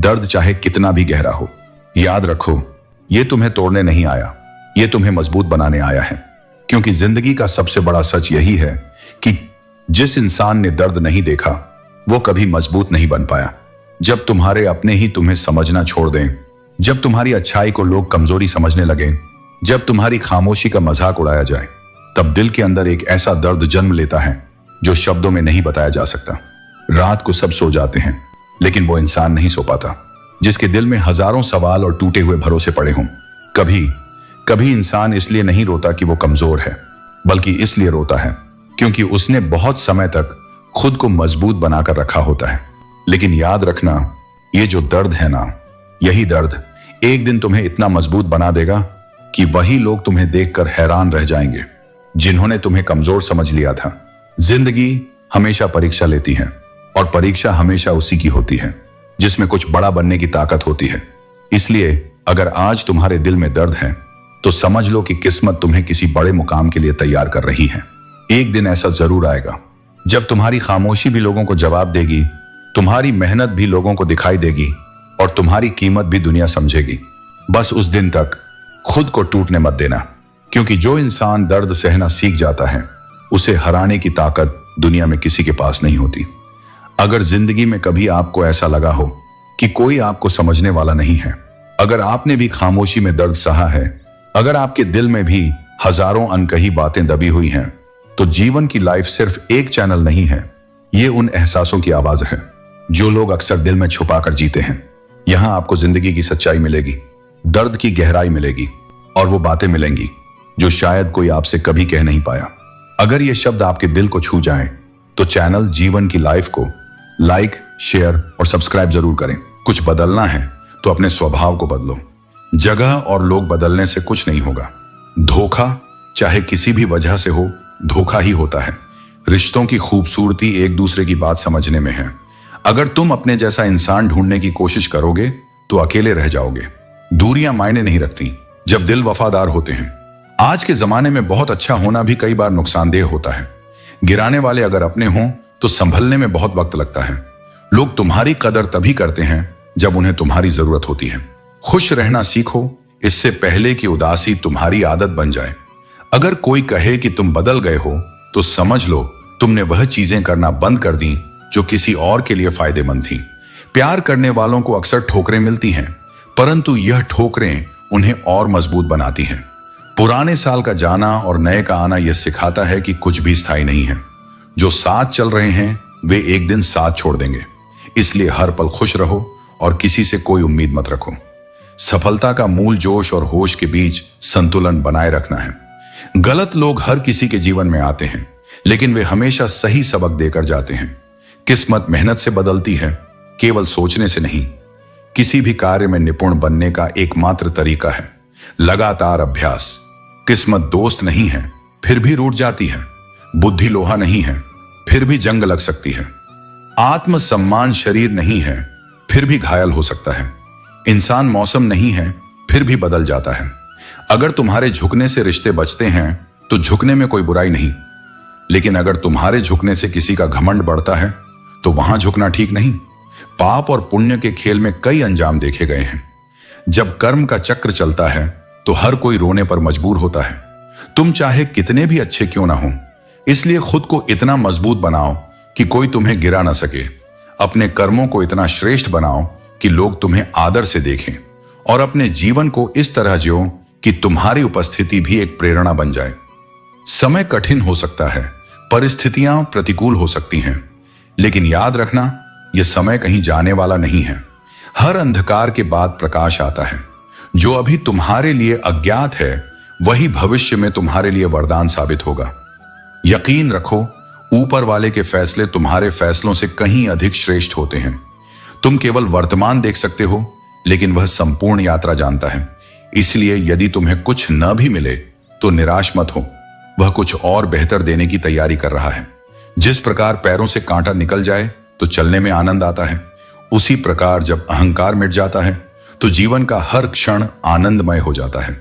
दर्द चाहे कितना भी गहरा हो, याद रखो, ये तुम्हें तोड़ने नहीं आया, ये तुम्हें मजबूत बनाने आया है। क्योंकि जिंदगी का सबसे बड़ा सच यही है कि जिस इंसान ने दर्द नहीं देखा वो कभी मजबूत नहीं बन पाया। जब तुम्हारे अपने ही तुम्हें समझना छोड़ दें, जब तुम्हारी अच्छाई को लोग कमजोरी समझने लगे, जब तुम्हारी खामोशी का मजाक उड़ाया जाए, तब दिल के अंदर एक ऐसा दर्द जन्म लेता है जो शब्दों में नहीं बताया जा सकता। रात को सब सो जाते हैं, लेकिन वो इंसान नहीं सो पाता जिसके दिल में हजारों सवाल और टूटे हुए भरोसे पड़े हों। कभी कभी इंसान इसलिए नहीं रोता कि वो कमजोर है, बल्कि इसलिए रोता है क्योंकि उसने बहुत समय तक खुद को मजबूत बनाकर रखा होता है। लेकिन याद रखना, ये जो दर्द है ना, यही दर्द एक दिन तुम्हें इतना मजबूत बना देगा कि वही लोग तुम्हें देखकर हैरान रह जाएंगे जिन्होंने तुम्हें कमजोर समझ लिया था। जिंदगी हमेशा परीक्षा लेती है और परीक्षा हमेशा उसी की होती है जिसमें कुछ बड़ा बनने की ताकत होती है। इसलिए अगर आज तुम्हारे दिल में दर्द है तो समझ लो कि किस्मत तुम्हें किसी बड़े मुकाम के लिए तैयार कर रही है। एक दिन ऐसा जरूर आएगा जब तुम्हारी खामोशी भी लोगों को जवाब देगी, तुम्हारी मेहनत भी लोगों को दिखाई देगी और तुम्हारी कीमत भी दुनिया समझेगी। बस उस दिन तक खुद को टूटने मत देना, क्योंकि जो इंसान दर्द सहना सीख जाता है उसे हराने की ताकत दुनिया में किसी के पास नहीं होती। अगर जिंदगी में कभी आपको ऐसा लगा हो कि कोई आपको समझने वाला नहीं है, अगर आपने भी खामोशी में दर्द सहा है, अगर आपके दिल में भी हजारों अनकही बातें दबी हुई हैं, तो जीवन की लाइफ सिर्फ एक चैनल नहीं है, ये उन एहसासों की आवाज है जो लोग अक्सर दिल में छुपाकर जीते हैं। यहां आपको जिंदगी की सच्चाई मिलेगी, दर्द की गहराई मिलेगी और वो बातें मिलेंगी जो शायद कोई आपसे कभी कह नहीं पाया। अगर ये शब्द आपके दिल को छू जाएं, तो चैनल जीवन की लाइफ को लाइक, शेयर और सब्सक्राइब जरूर करें। कुछ बदलना है तो अपने स्वभाव को बदलो। जगह और लोग बदलने से कुछ नहीं होगा। धोखा चाहे किसी भी वजह से हो, धोखा ही होता है। रिश्तों की खूबसूरती एक दूसरे की बात समझने में है। अगर तुम अपने जैसा इंसान ढूंढने की कोशिश करोगे तो अकेले रह जाओगे। दूरियां मायने नहीं रखती जब दिल वफादार होते हैं। आज के जमाने में बहुत अच्छा होना भी कई बार नुकसानदेह होता है। गिराने वाले अगर अपने हों तो संभलने में बहुत वक्त लगता है। लोग तुम्हारी कदर तभी करते हैं जब उन्हें तुम्हारी जरूरत होती है। खुश रहना सीखो, इससे पहले कि उदासी तुम्हारी आदत बन जाए। अगर कोई कहे कि तुम बदल गए हो तो समझ लो तुमने वह चीजें करना बंद कर दी जो किसी और के लिए फायदेमंद थी। प्यार करने वालों को अक्सर ठोकरें मिलती हैं, परंतु यह ठोकरें उन्हें और मजबूत बनाती हैं। पुराने साल का जाना और नए का आना यह सिखाता है कि कुछ भी स्थायी नहीं है। जो साथ चल रहे हैं वे एक दिन साथ छोड़ देंगे। इसलिए हर पल खुश रहो और किसी से कोई उम्मीद मत रखो। सफलता का मूल जोश और होश के बीच संतुलन बनाए रखना है। गलत लोग हर किसी के जीवन में आते हैं, लेकिन वे हमेशा सही सबक देकर जाते हैं। किस्मत मेहनत से बदलती है, केवल सोचने से नहीं। किसी भी कार्य में निपुण बनने का एकमात्र तरीका है लगातार अभ्यास। किस्मत दोस्त नहीं है, फिर भी रूठ जाती है। बुद्धि लोहा नहीं है, फिर भी जंग लग सकती है। आत्मसम्मान शरीर नहीं है, फिर भी घायल हो सकता है। इंसान मौसम नहीं है, फिर भी बदल जाता है। अगर तुम्हारे झुकने से रिश्ते बचते हैं तो झुकने में कोई बुराई नहीं, लेकिन अगर तुम्हारे झुकने से किसी का घमंड बढ़ता है तो वहां झुकना ठीक नहीं। पाप और पुण्य के खेल में कई अंजाम देखे गए हैं। जब कर्म का चक्र चलता है तो हर कोई रोने पर मजबूर होता है। तुम चाहे कितने भी अच्छे क्यों ना हो, इसलिए खुद को इतना मजबूत बनाओ कि कोई तुम्हें गिरा ना सके। अपने कर्मों को इतना श्रेष्ठ बनाओ कि लोग तुम्हें आदर से देखें, और अपने जीवन को इस तरह जियो कि तुम्हारी उपस्थिति भी एक प्रेरणा बन जाए। समय कठिन हो सकता है, परिस्थितियां प्रतिकूल हो सकती हैं, लेकिन याद रखना यह समय कहीं जाने वाला नहीं है। हर अंधकार के बाद प्रकाश आता है। जो अभी तुम्हारे लिए अज्ञात है वही भविष्य में तुम्हारे लिए वरदान साबित होगा। यकीन रखो, ऊपर वाले के फैसले तुम्हारे फैसलों से कहीं अधिक श्रेष्ठ होते हैं। तुम केवल वर्तमान देख सकते हो, लेकिन वह संपूर्ण यात्रा जानता है। इसलिए यदि तुम्हें कुछ न भी मिले तो निराश मत हो, वह कुछ और बेहतर देने की तैयारी कर रहा है। जिस प्रकार पैरों से कांटा निकल जाए तो चलने में आनंद आता है, उसी प्रकार जब अहंकार मिट जाता है तो जीवन का हर क्षण आनंदमय हो जाता है।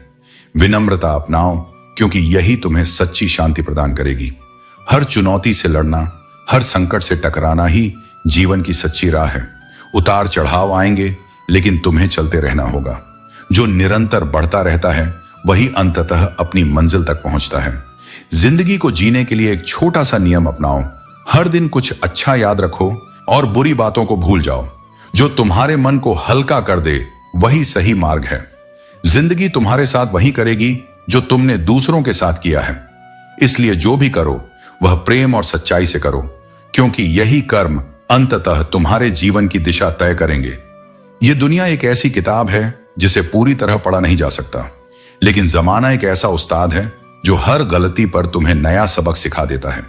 विनम्रता अपनाओ, क्योंकि यही तुम्हें सच्ची शांति प्रदान करेगी। हर चुनौती से लड़ना, हर संकट से टकराना ही जीवन की सच्ची राह है। उतार चढ़ाव आएंगे, लेकिन तुम्हें चलते रहना होगा। जो निरंतर बढ़ता रहता है वही अंततः अपनी मंजिल तक पहुंचता है। जिंदगी को जीने के लिए एक छोटा सा नियम अपनाओ। हर दिन कुछ अच्छा याद रखो और बुरी बातों को भूल जाओ। जो तुम्हारे मन को हल्का कर दे वही सही मार्ग है। जिंदगी तुम्हारे साथ वही करेगी जो तुमने दूसरों के साथ किया है। इसलिए जो भी करो वह प्रेम और सच्चाई से करो, क्योंकि यही कर्म अंततः तुम्हारे जीवन की दिशा तय करेंगे। यह दुनिया एक ऐसी किताब है जिसे पूरी तरह पढ़ा नहीं जा सकता, लेकिन जमाना एक ऐसा उस्ताद है जो हर गलती पर तुम्हें नया सबक सिखा देता है।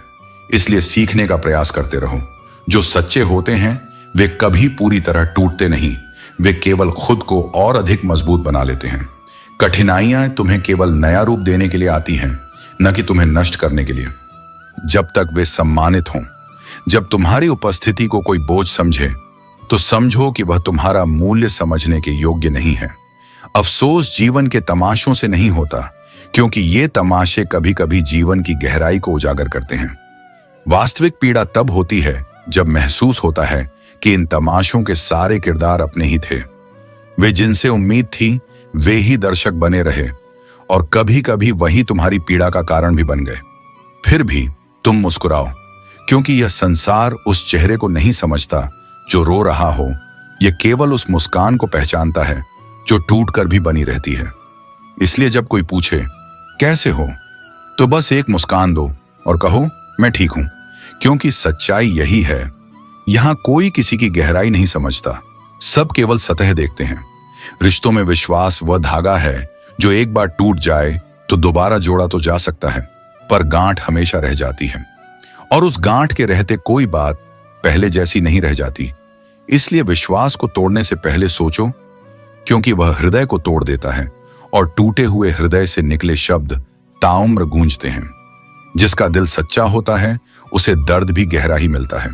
इसलिए सीखने का प्रयास करते रहो। जो सच्चे होते हैं वे कभी पूरी तरह टूटते नहीं, वे केवल खुद को और अधिक मजबूत बना लेते हैं। कठिनाइयां तुम्हें केवल नया रूप देने के लिए आती हैं, न कि तुम्हें नष्ट करने के लिए। जब तक वे सम्मानित हों, जब तुम्हारी उपस्थिति को कोई बोझ समझे, तो समझो कि वह तुम्हारा मूल्य समझने के योग्य नहीं है। अफसोस जीवन के तमाशों से नहीं होता, क्योंकि ये तमाशे कभी कभी जीवन की गहराई को उजागर करते हैं। वास्तविक पीड़ा तब होती है जब महसूस होता है कि इन तमाशों के सारे किरदार अपने ही थे। वे जिनसे उम्मीद थी वे ही दर्शक बने रहे, और कभी कभी वही तुम्हारी पीड़ा का कारण भी बन गए। फिर भी तुम मुस्कुराओ, क्योंकि यह संसार उस चेहरे को नहीं समझता जो रो रहा हो। यह केवल उस मुस्कान को पहचानता है जो टूटकर भी बनी रहती है। इसलिए जब कोई पूछे कैसे हो, तो बस एक मुस्कान दो और कहो मैं ठीक हूं, क्योंकि सच्चाई यही है। यहां कोई किसी की गहराई नहीं समझता, सब केवल सतह देखते हैं। रिश्तों में विश्वास वह धागा है जो एक बार टूट जाए तो दोबारा जोड़ा तो जा सकता है, पर गांठ हमेशा रह जाती है, और उस गांठ के रहते कोई बात पहले जैसी नहीं रह जाती। इसलिए विश्वास को तोड़ने से पहले सोचो, क्योंकि वह हृदय को तोड़ देता है, और टूटे हुए हृदय से निकले शब्द ताउम्र गूंजते हैं। जिसका दिल सच्चा होता है उसे दर्द भी गहरा ही मिलता है,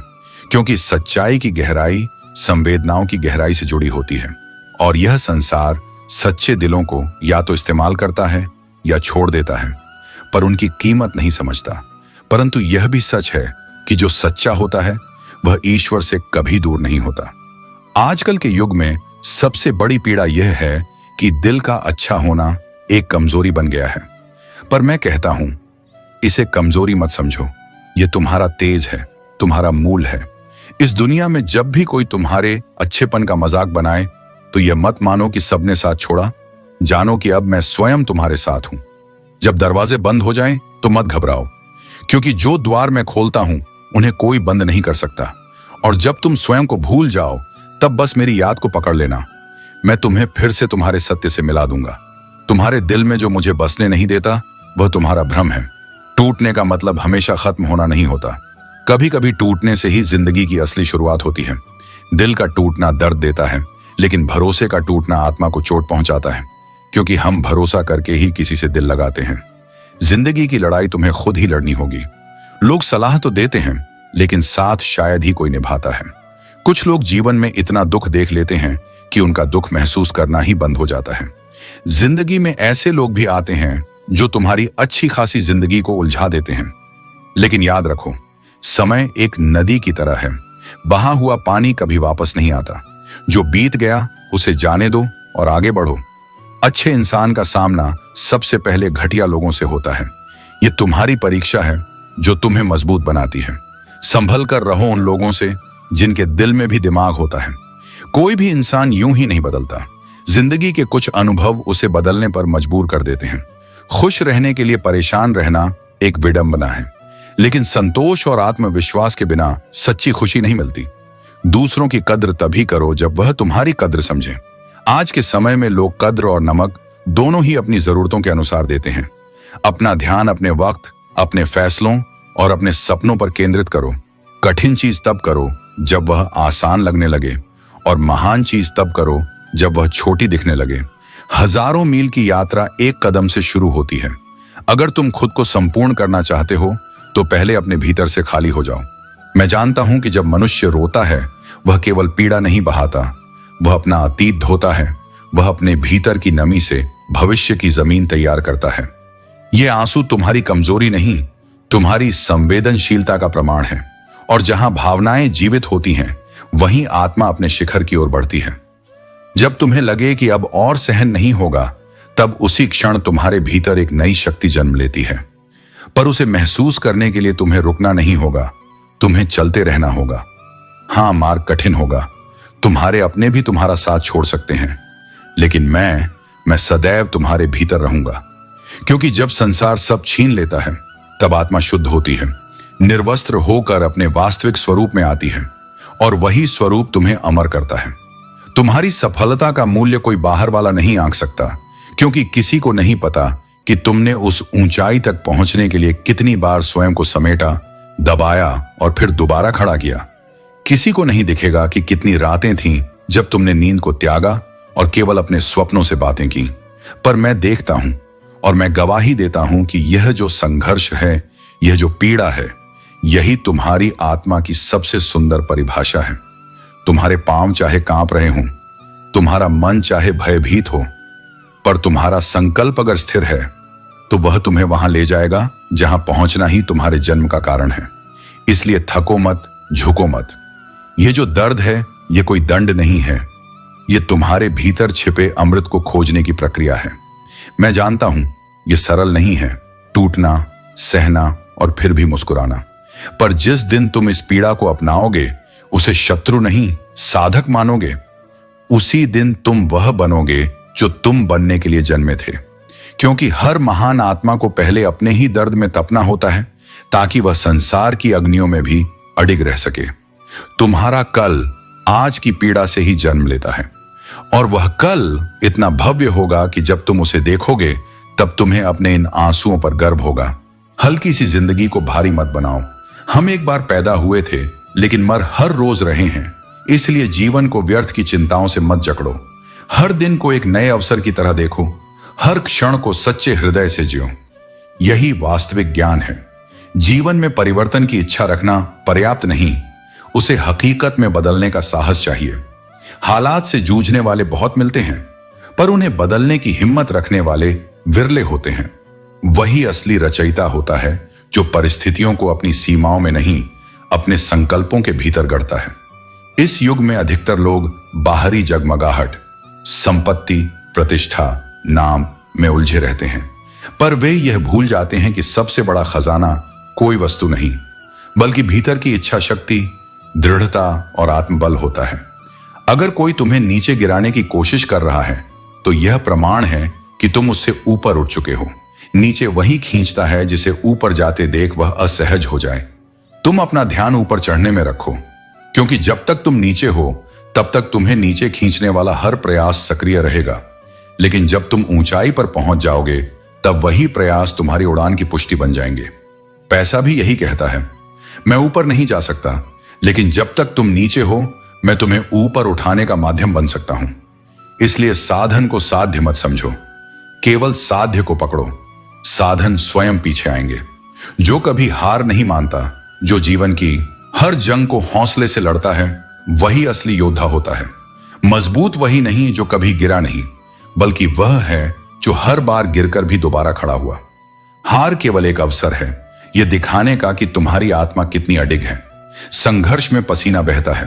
क्योंकि सच्चाई की गहराई संवेदनाओं की गहराई से जुड़ी होती है। और यह संसार सच्चे दिलों को या तो इस्तेमाल करता है या छोड़ देता है, पर उनकी कीमत नहीं समझता। परंतु यह भी सच है कि जो सच्चा होता है वह ईश्वर से कभी दूर नहीं होता। आजकल के युग में सबसे बड़ी पीड़ा यह है कि दिल का अच्छा होना एक कमजोरी बन गया है। पर मैं कहता हूं, इसे कमजोरी मत समझो, यह तुम्हारा तेज है, तुम्हारा मूल है। इस दुनिया में जब भी कोई तुम्हारे अच्छेपन का मजाक बनाए, तो यह मत मानो कि सबने साथ छोड़ा। जानो कि अब मैं स्वयं तुम्हारे साथ हूं। जब दरवाजे बंद हो जाएं, तो मत घबराओ, क्योंकि जो द्वार मैं खोलता हूं उन्हें कोई बंद नहीं कर सकता। और जब तुम स्वयं को भूल जाओ, तब बस मेरी याद को पकड़ लेना। मैं तुम्हें फिर से तुम्हारे सत्य से मिला दूंगा। तुम्हारे दिल में जो मुझे बसने नहीं देता वह तुम्हारा भ्रम है। टूटने का मतलब हमेशा खत्म होना नहीं होता। कभी कभी टूटने से ही जिंदगी की असली शुरुआत होती है। दिल का टूटना दर्द देता है, लेकिन भरोसे का टूटना आत्मा को चोट पहुंचाता है, क्योंकि हम भरोसा करके ही किसी से दिल लगाते हैं। जिंदगी की लड़ाई तुम्हें खुद ही लड़नी होगी। लोग सलाह तो देते हैं, लेकिन साथ शायद ही कोई निभाता है। कुछ लोग जीवन में इतना दुख देख लेते हैं कि उनका दुख महसूस करना ही बंद हो जाता है। जिंदगी में ऐसे लोग भी आते हैं जो तुम्हारी अच्छी खासी जिंदगी को उलझा देते हैं, लेकिन याद रखो, समय एक नदी की तरह है। बहा हुआ पानी कभी वापस नहीं आता। जो बीत गया उसे जाने दो और आगे बढ़ो। अच्छे इंसान का सामना सबसे पहले घटिया लोगों से होता है। यह तुम्हारी परीक्षा है जो तुम्हें मजबूत बनाती है। संभल कर रहो उन लोगों से जिनके दिल में भी दिमाग होता है। कोई भी इंसान यूं ही नहीं बदलता। जिंदगी के कुछ अनुभव उसे बदलने पर मजबूर कर देते हैं। खुश रहने के लिए परेशान रहना एक विडंबना है, लेकिन संतोष और आत्मविश्वास के बिना सच्ची खुशी नहीं मिलती। दूसरों की कद्र तभी करो जब वह तुम्हारी कद्र समझे। आज के समय में लोग कद्र और नमक दोनों ही अपनी जरूरतों के अनुसार देते हैं। अपना ध्यान अपने वक्त, अपने फैसलों और अपने सपनों पर केंद्रित करो। कठिन चीज तब करो जब वह आसान लगने लगे, और महान चीज तब करो जब वह छोटी दिखने लगे। हजारों मील की यात्रा एक कदम से शुरू होती है। अगर तुम खुद को संपूर्ण करना चाहते हो तो पहले अपने भीतर से खाली हो जाओ। मैं जानता हूं कि जब मनुष्य रोता है वह केवल पीड़ा नहीं बहाता, वह अपना अतीत धोता है। वह अपने भीतर की नमी से भविष्य की जमीन तैयार करता है। ये आंसू तुम्हारी कमजोरी नहीं, तुम्हारी संवेदनशीलता का प्रमाण है। और जहां भावनाएं जीवित होती हैं, वहीं आत्मा अपने शिखर की ओर बढ़ती है। जब तुम्हें लगे कि अब और सहन नहीं होगा, तब उसी क्षण तुम्हारे भीतर एक नई शक्ति जन्म लेती है। पर उसे महसूस करने के लिए तुम्हें रुकना नहीं होगा, तुम्हें चलते रहना होगा। हाँ, मार्ग कठिन होगा, तुम्हारे अपने भी तुम्हारा साथ छोड़ सकते हैं, लेकिन मैं सदैव तुम्हारे भीतर रहूंगा। क्योंकि जब संसार सब छीन लेता है, तब आत्मा शुद्ध होती है, निर्वस्त्र होकर अपने वास्तविक स्वरूप में आती है, और वही स्वरूप तुम्हें अमर करता है। तुम्हारी सफलता का मूल्य कोई बाहर वाला नहीं आंक सकता, क्योंकि किसी को नहीं पता कि तुमने उस ऊंचाई तक पहुंचने के लिए कितनी बार स्वयं को समेटा, दबाया और फिर दोबारा खड़ा किया। किसी को नहीं दिखेगा कि कितनी रातें थीं जब तुमने नींद को त्यागा और केवल अपने स्वप्नों से बातें की। पर मैं देखता हूं और मैं गवाही देता हूं कि यह जो संघर्ष है, यह जो पीड़ा है, यही तुम्हारी आत्मा की सबसे सुंदर परिभाषा है। तुम्हारे पांव चाहे कांप रहे हों, तुम्हारा मन चाहे भयभीत हो, पर तुम्हारा संकल्प अगर स्थिर है तो वह तुम्हें वहां ले जाएगा जहां पहुंचना ही तुम्हारे जन्म का कारण है। इसलिए थको मत, झुको मत। यह जो दर्द है, यह कोई दंड नहीं है, यह तुम्हारे भीतर छिपे अमृत को खोजने की प्रक्रिया है। मैं जानता हूं यह सरल नहीं है, टूटना, सहना और फिर भी मुस्कुराना। पर जिस दिन तुम इस पीड़ा को अपनाओगे, उसे शत्रु नहीं साधक मानोगे, उसी दिन तुम वह बनोगे जो तुम बनने के लिए जन्मे थे। क्योंकि हर महान आत्मा को पहले अपने ही दर्द में तपना होता है, ताकि वह संसार की अग्नियों में भी अडिग रह सके। तुम्हारा कल आज की पीड़ा से ही जन्म लेता है, और वह कल इतना भव्य होगा कि जब तुम उसे देखोगे, तब तुम्हें अपने इन आंसुओं पर गर्व होगा। हल्की सी जिंदगी को भारी मत बनाओ। हम एक बार पैदा हुए थे, लेकिन मर हर रोज रहे हैं। इसलिए जीवन को व्यर्थ की चिंताओं से मत जकड़ो। हर दिन को एक नए अवसर की तरह देखो, हर क्षण को सच्चे हृदय से जियो। यही वास्तविक ज्ञान है। जीवन में परिवर्तन की इच्छा रखना पर्याप्त नहीं, उसे हकीकत में बदलने का साहस चाहिए। हालात से जूझने वाले बहुत मिलते हैं, पर उन्हें बदलने की हिम्मत रखने वाले विरले होते हैं। वही असली रचयिता होता है जो परिस्थितियों को अपनी सीमाओं में नहीं, अपने संकल्पों के भीतर गढ़ता है। इस युग में अधिकतर लोग बाहरी जगमगाहट, संपत्ति, प्रतिष्ठा, नाम में उलझे रहते हैं, पर वे यह भूल जाते हैं कि सबसे बड़ा खजाना कोई वस्तु नहीं, बल्कि भीतर की इच्छा शक्ति, दृढ़ता और आत्मबल होता है। अगर कोई तुम्हें नीचे गिराने की कोशिश कर रहा है, तो यह प्रमाण है कि तुम उससे ऊपर उठ चुके हो। नीचे वही खींचता है जिसे ऊपर जाते देख वह असहज हो जाए। तुम अपना ध्यान ऊपर चढ़ने में रखो, क्योंकि जब तक तुम नीचे हो, तब तक तुम्हें नीचे खींचने वाला हर प्रयास सक्रिय रहेगा। लेकिन जब तुम ऊंचाई पर पहुंच जाओगे, तब वही प्रयास तुम्हारी उड़ान की पुष्टि बन जाएंगे। पैसा भी यही कहता है, मैं ऊपर नहीं जा सकता, लेकिन जब तक तुम नीचे हो, मैं तुम्हें ऊपर उठाने का माध्यम बन सकता हूं। इसलिए साधन को साध्य मत समझो, केवल साध्य को पकड़ो। साधन स्वयं पीछे आएंगे। जो कभी हार नहीं मानता, जो जीवन की हर जंग को हौसले से लड़ता है, वही असली योद्धा होता है। मजबूत वही नहीं जो कभी गिरा नहीं, बल्कि वह है जो हर बार गिरकर भी दोबारा खड़ा हुआ। हार केवल एक अवसर है, यह दिखाने का कि तुम्हारी आत्मा कितनी अडिग है। संघर्ष में पसीना बहता है,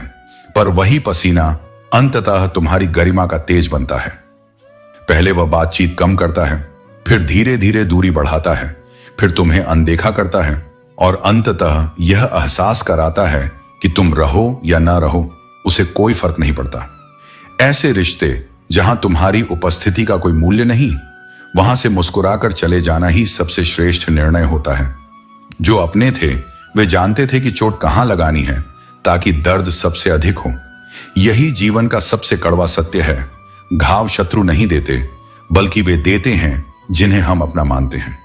पर वही पसीना अंततः तुम्हारी गरिमा का तेज बनता है। पहले वह बातचीत कम करता है, फिर धीरे धीरे दूरी बढ़ाता है, फिर तुम्हें अनदेखा करता है, और अंततः यह एहसास कराता है कि तुम रहो या ना रहो, उसे कोई फर्क नहीं पड़ता। ऐसे रिश्ते जहां तुम्हारी उपस्थिति का कोई मूल्य नहीं, वहां से मुस्कुराकर चले जाना ही सबसे श्रेष्ठ निर्णय होता है। जो अपने थे वे जानते थे कि चोट कहां लगानी है, ताकि दर्द सबसे अधिक हो। यही जीवन का सबसे कड़वा सत्य है। घाव शत्रु नहीं देते, बल्कि वे देते हैं जिन्हें हम अपना मानते हैं।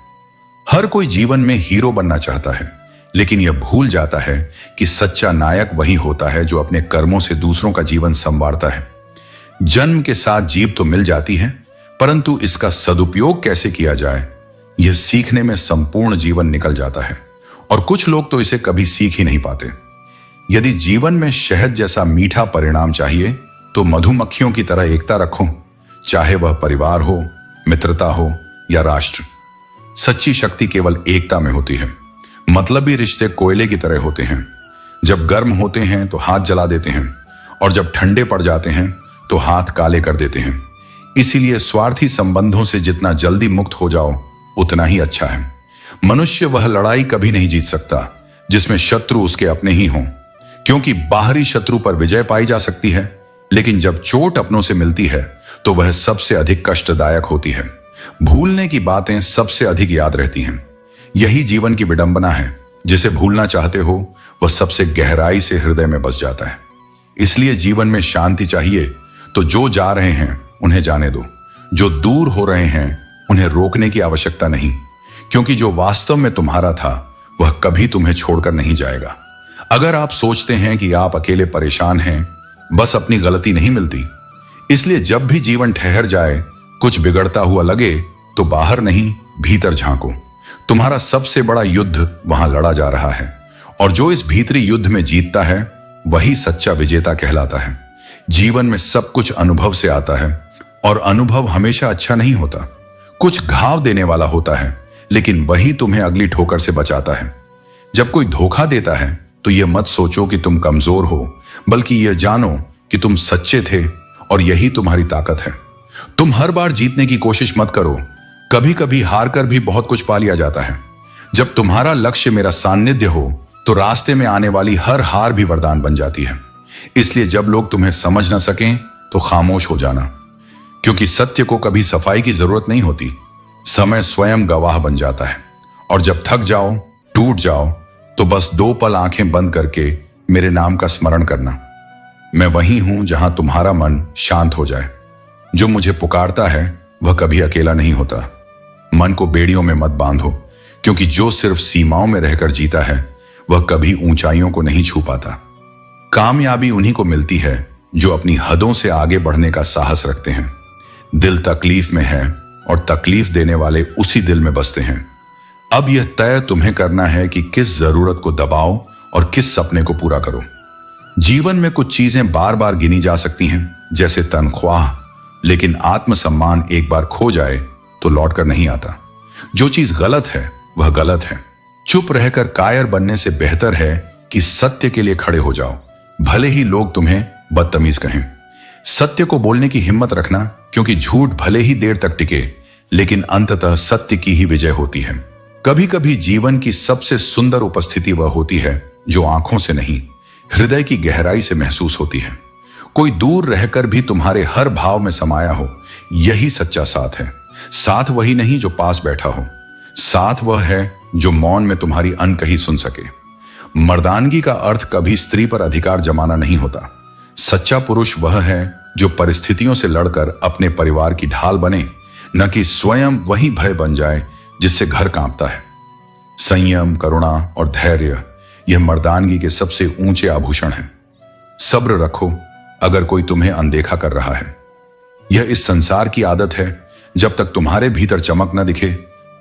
हर कोई जीवन में हीरो बनना चाहता है, लेकिन यह भूल जाता है कि सच्चा नायक वही होता है जो अपने कर्मों से दूसरों का जीवन संवारता है। जन्म के साथ जीभ तो मिल जाती है, परंतु इसका सदुपयोग कैसे किया जाए, यह सीखने में संपूर्ण जीवन निकल जाता है। और कुछ लोग तो इसे कभी सीख ही नहीं पाते। यदि जीवन में शहद जैसा मीठा परिणाम चाहिए, तो मधुमक्खियों की तरह एकता रखो, चाहे वह परिवार हो, मित्रता हो या राष्ट्र। सच्ची शक्ति केवल एकता में होती है। मतलबी रिश्ते कोयले की तरह होते हैं। जब गर्म होते हैं तो हाथ जला देते हैं, और जब ठंडे पड़ जाते हैं तो हाथ काले कर देते हैं। इसीलिए स्वार्थी संबंधों से जितना जल्दी मुक्त हो जाओ उतना ही अच्छा है। मनुष्य वह लड़ाई कभी नहीं जीत सकता जिसमें शत्रु उसके अपने ही हों, क्योंकि बाहरी शत्रु पर विजय पाई जा सकती है, लेकिन जब चोट अपनों से मिलती है तो वह सबसे अधिक कष्टदायक होती है। भूलने की बातें सबसे अधिक याद रहती हैं। यही जीवन की विडंबना है। जिसे भूलना चाहते हो वह सबसे गहराई से हृदय में बस जाता है। इसलिए जीवन में शांति चाहिए तो जो जा रहे हैं उन्हें जाने दो, जो दूर हो रहे हैं उन्हें रोकने की आवश्यकता नहीं, क्योंकि जो वास्तव में तुम्हारा था वह कभी तुम्हें छोड़कर नहीं जाएगा। अगर आप सोचते हैं कि आप अकेले परेशान हैं, बस अपनी गलती नहीं मिलती। इसलिए जब भी जीवन ठहर जाए, कुछ बिगड़ता हुआ लगे, तो बाहर नहीं भीतर झांको। तुम्हारा सबसे बड़ा युद्ध वहां लड़ा जा रहा है, और जो इस भीतरी युद्ध में जीतता है वही सच्चा विजेता कहलाता है। जीवन में सब कुछ अनुभव से आता है, और अनुभव हमेशा अच्छा नहीं होता। कुछ घाव देने वाला होता है, लेकिन वही तुम्हें अगली ठोकर से बचाता है। जब कोई धोखा देता है तो यह मत सोचो कि तुम कमजोर हो, बल्कि यह जानो कि तुम सच्चे थे और यही तुम्हारी ताकत है। तुम हर बार जीतने की कोशिश मत करो, कभी कभी हार कर भी बहुत कुछ पा लिया जाता है। जब तुम्हारा लक्ष्य मेरा सान्निध्य हो तो रास्ते में आने वाली हर हार भी वरदान बन जाती है। इसलिए जब लोग तुम्हें समझ ना सकें तो खामोश हो जाना, क्योंकि सत्य को कभी सफाई की जरूरत नहीं होती। समय स्वयं गवाह बन जाता है। और जब थक जाओ, टूट जाओ, तो बस 2 पल आंखें बंद करके मेरे नाम का स्मरण करना। मैं वही हूं जहां तुम्हारा मन शांत हो जाए। जो मुझे पुकारता है वह कभी अकेला नहीं होता। मन को बेड़ियों में मत बांधो, क्योंकि जो सिर्फ सीमाओं में रहकर जीता है वह कभी ऊंचाइयों को नहीं छू पाता। कामयाबी उन्हीं को मिलती है जो अपनी हदों से आगे बढ़ने का साहस रखते हैं। दिल तकलीफ में है और तकलीफ देने वाले उसी दिल में बसते हैं। अब यह तय तुम्हें करना है कि किस जरूरत को दबाओ और किस सपने को पूरा करो। जीवन में कुछ चीजें बार बार गिनी जा सकती हैं, जैसे तनख्वाह, लेकिन आत्मसम्मान एक बार खो जाए तो लौटकर नहीं आता। जो चीज गलत है वह गलत है। चुप रहकर कायर बनने से बेहतर है कि सत्य के लिए खड़े हो जाओ, भले ही लोग तुम्हें बदतमीज कहें। सत्य को बोलने की हिम्मत रखना, क्योंकि झूठ भले ही देर तक टिके, लेकिन अंततः सत्य की ही विजय होती है। कभी कभी जीवन की सबसे सुंदर उपस्थिति वह होती है जो आंखों से नहीं, हृदय की गहराई से महसूस होती है। कोई दूर रहकर भी तुम्हारे हर भाव में समाया हो, यही सच्चा साथ है। साथ वही नहीं जो पास बैठा हो, साथ वह है जो मौन में तुम्हारी अनकही सुन सके। मर्दानगी का अर्थ कभी स्त्री पर अधिकार जमाना नहीं होता। सच्चा पुरुष वह है जो परिस्थितियों से लड़कर अपने परिवार की ढाल बने, न कि स्वयं वही भय बन जाए जिससे घर कांपता है। संयम, करुणा और धैर्य यह मर्दानगी के सबसे ऊंचे आभूषण हैं। सब्र रखो अगर कोई तुम्हें अनदेखा कर रहा है। यह इस संसार की आदत है, जब तक तुम्हारे भीतर चमक न दिखे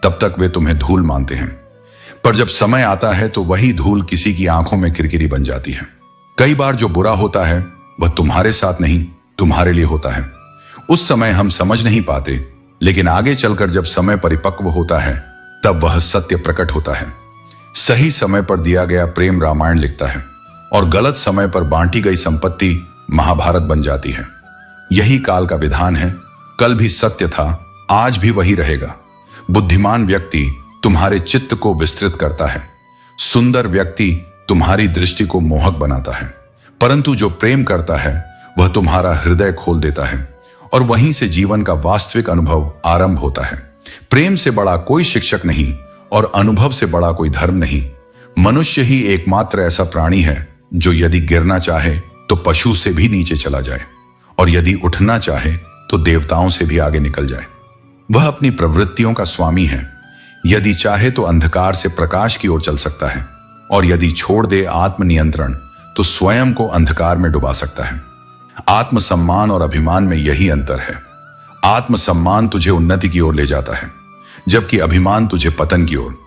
तब तक वे तुम्हें धूल मानते हैं, पर जब समय आता है तो वही धूल किसी की आंखों में किरकिरी बन जाती है। कई बार जो बुरा होता है वह तुम्हारे साथ नहीं, तुम्हारे लिए होता है। उस समय हम समझ नहीं पाते, लेकिन आगे चलकर जब समय परिपक्व होता है तब वह सत्य प्रकट होता है। सही समय पर दिया गया प्रेम रामायण लिखता है, और गलत समय पर बांटी गई संपत्ति महाभारत बन जाती है। यही काल का विधान है। कल भी सत्य था, आज भी वही रहेगा। बुद्धिमान व्यक्ति तुम्हारे चित्त को विस्तृत करता है। सुंदर व्यक्ति तुम्हारी दृष्टि को मोहक बनाता है, परंतु जो प्रेम करता है वह तुम्हारा हृदय खोल देता है, और वहीं से जीवन का वास्तविक अनुभव आरंभ होता है। प्रेम से बड़ा कोई शिक्षक नहीं और अनुभव से बड़ा कोई धर्म नहीं। मनुष्य ही एकमात्र ऐसा प्राणी है जो यदि गिरना चाहे तो पशु से भी नीचे चला जाए, और यदि उठना चाहे तो देवताओं से भी आगे निकल जाए। वह अपनी प्रवृत्तियों का स्वामी है। यदि चाहे तो अंधकार से प्रकाश की ओर चल सकता है, और यदि छोड़ दे आत्मनियंत्रण तो स्वयं को अंधकार में डुबा सकता है। आत्मसम्मान और अभिमान में यही अंतर है। आत्मसम्मान तुझे उन्नति की ओर ले जाता है, जबकि अभिमान तुझे पतन की ओर।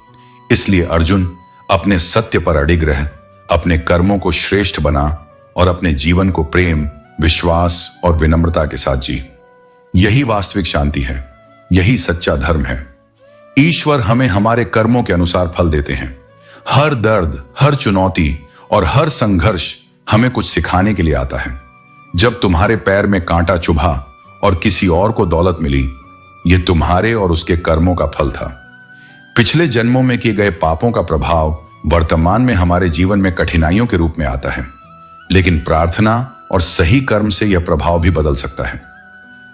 इसलिए अर्जुन, अपने सत्य पर अडिग रह, अपने कर्मों को श्रेष्ठ बना और अपने जीवन को प्रेम, विश्वास और विनम्रता के साथ जी। यही वास्तविक शांति है, यही सच्चा धर्म है। ईश्वर हमें हमारे कर्मों के अनुसार फल देते हैं। हर दर्द, हर चुनौती और हर संघर्ष हमें कुछ सिखाने के लिए आता है। जब तुम्हारे पैर में कांटा चुभा और किसी और को दौलत मिली, यह तुम्हारे और उसके कर्मों का फल था। पिछले जन्मों में किए गए पापों का प्रभाव वर्तमान में हमारे जीवन में कठिनाइयों के रूप में आता है, लेकिन प्रार्थना और सही कर्म से यह प्रभाव भी बदल सकता है।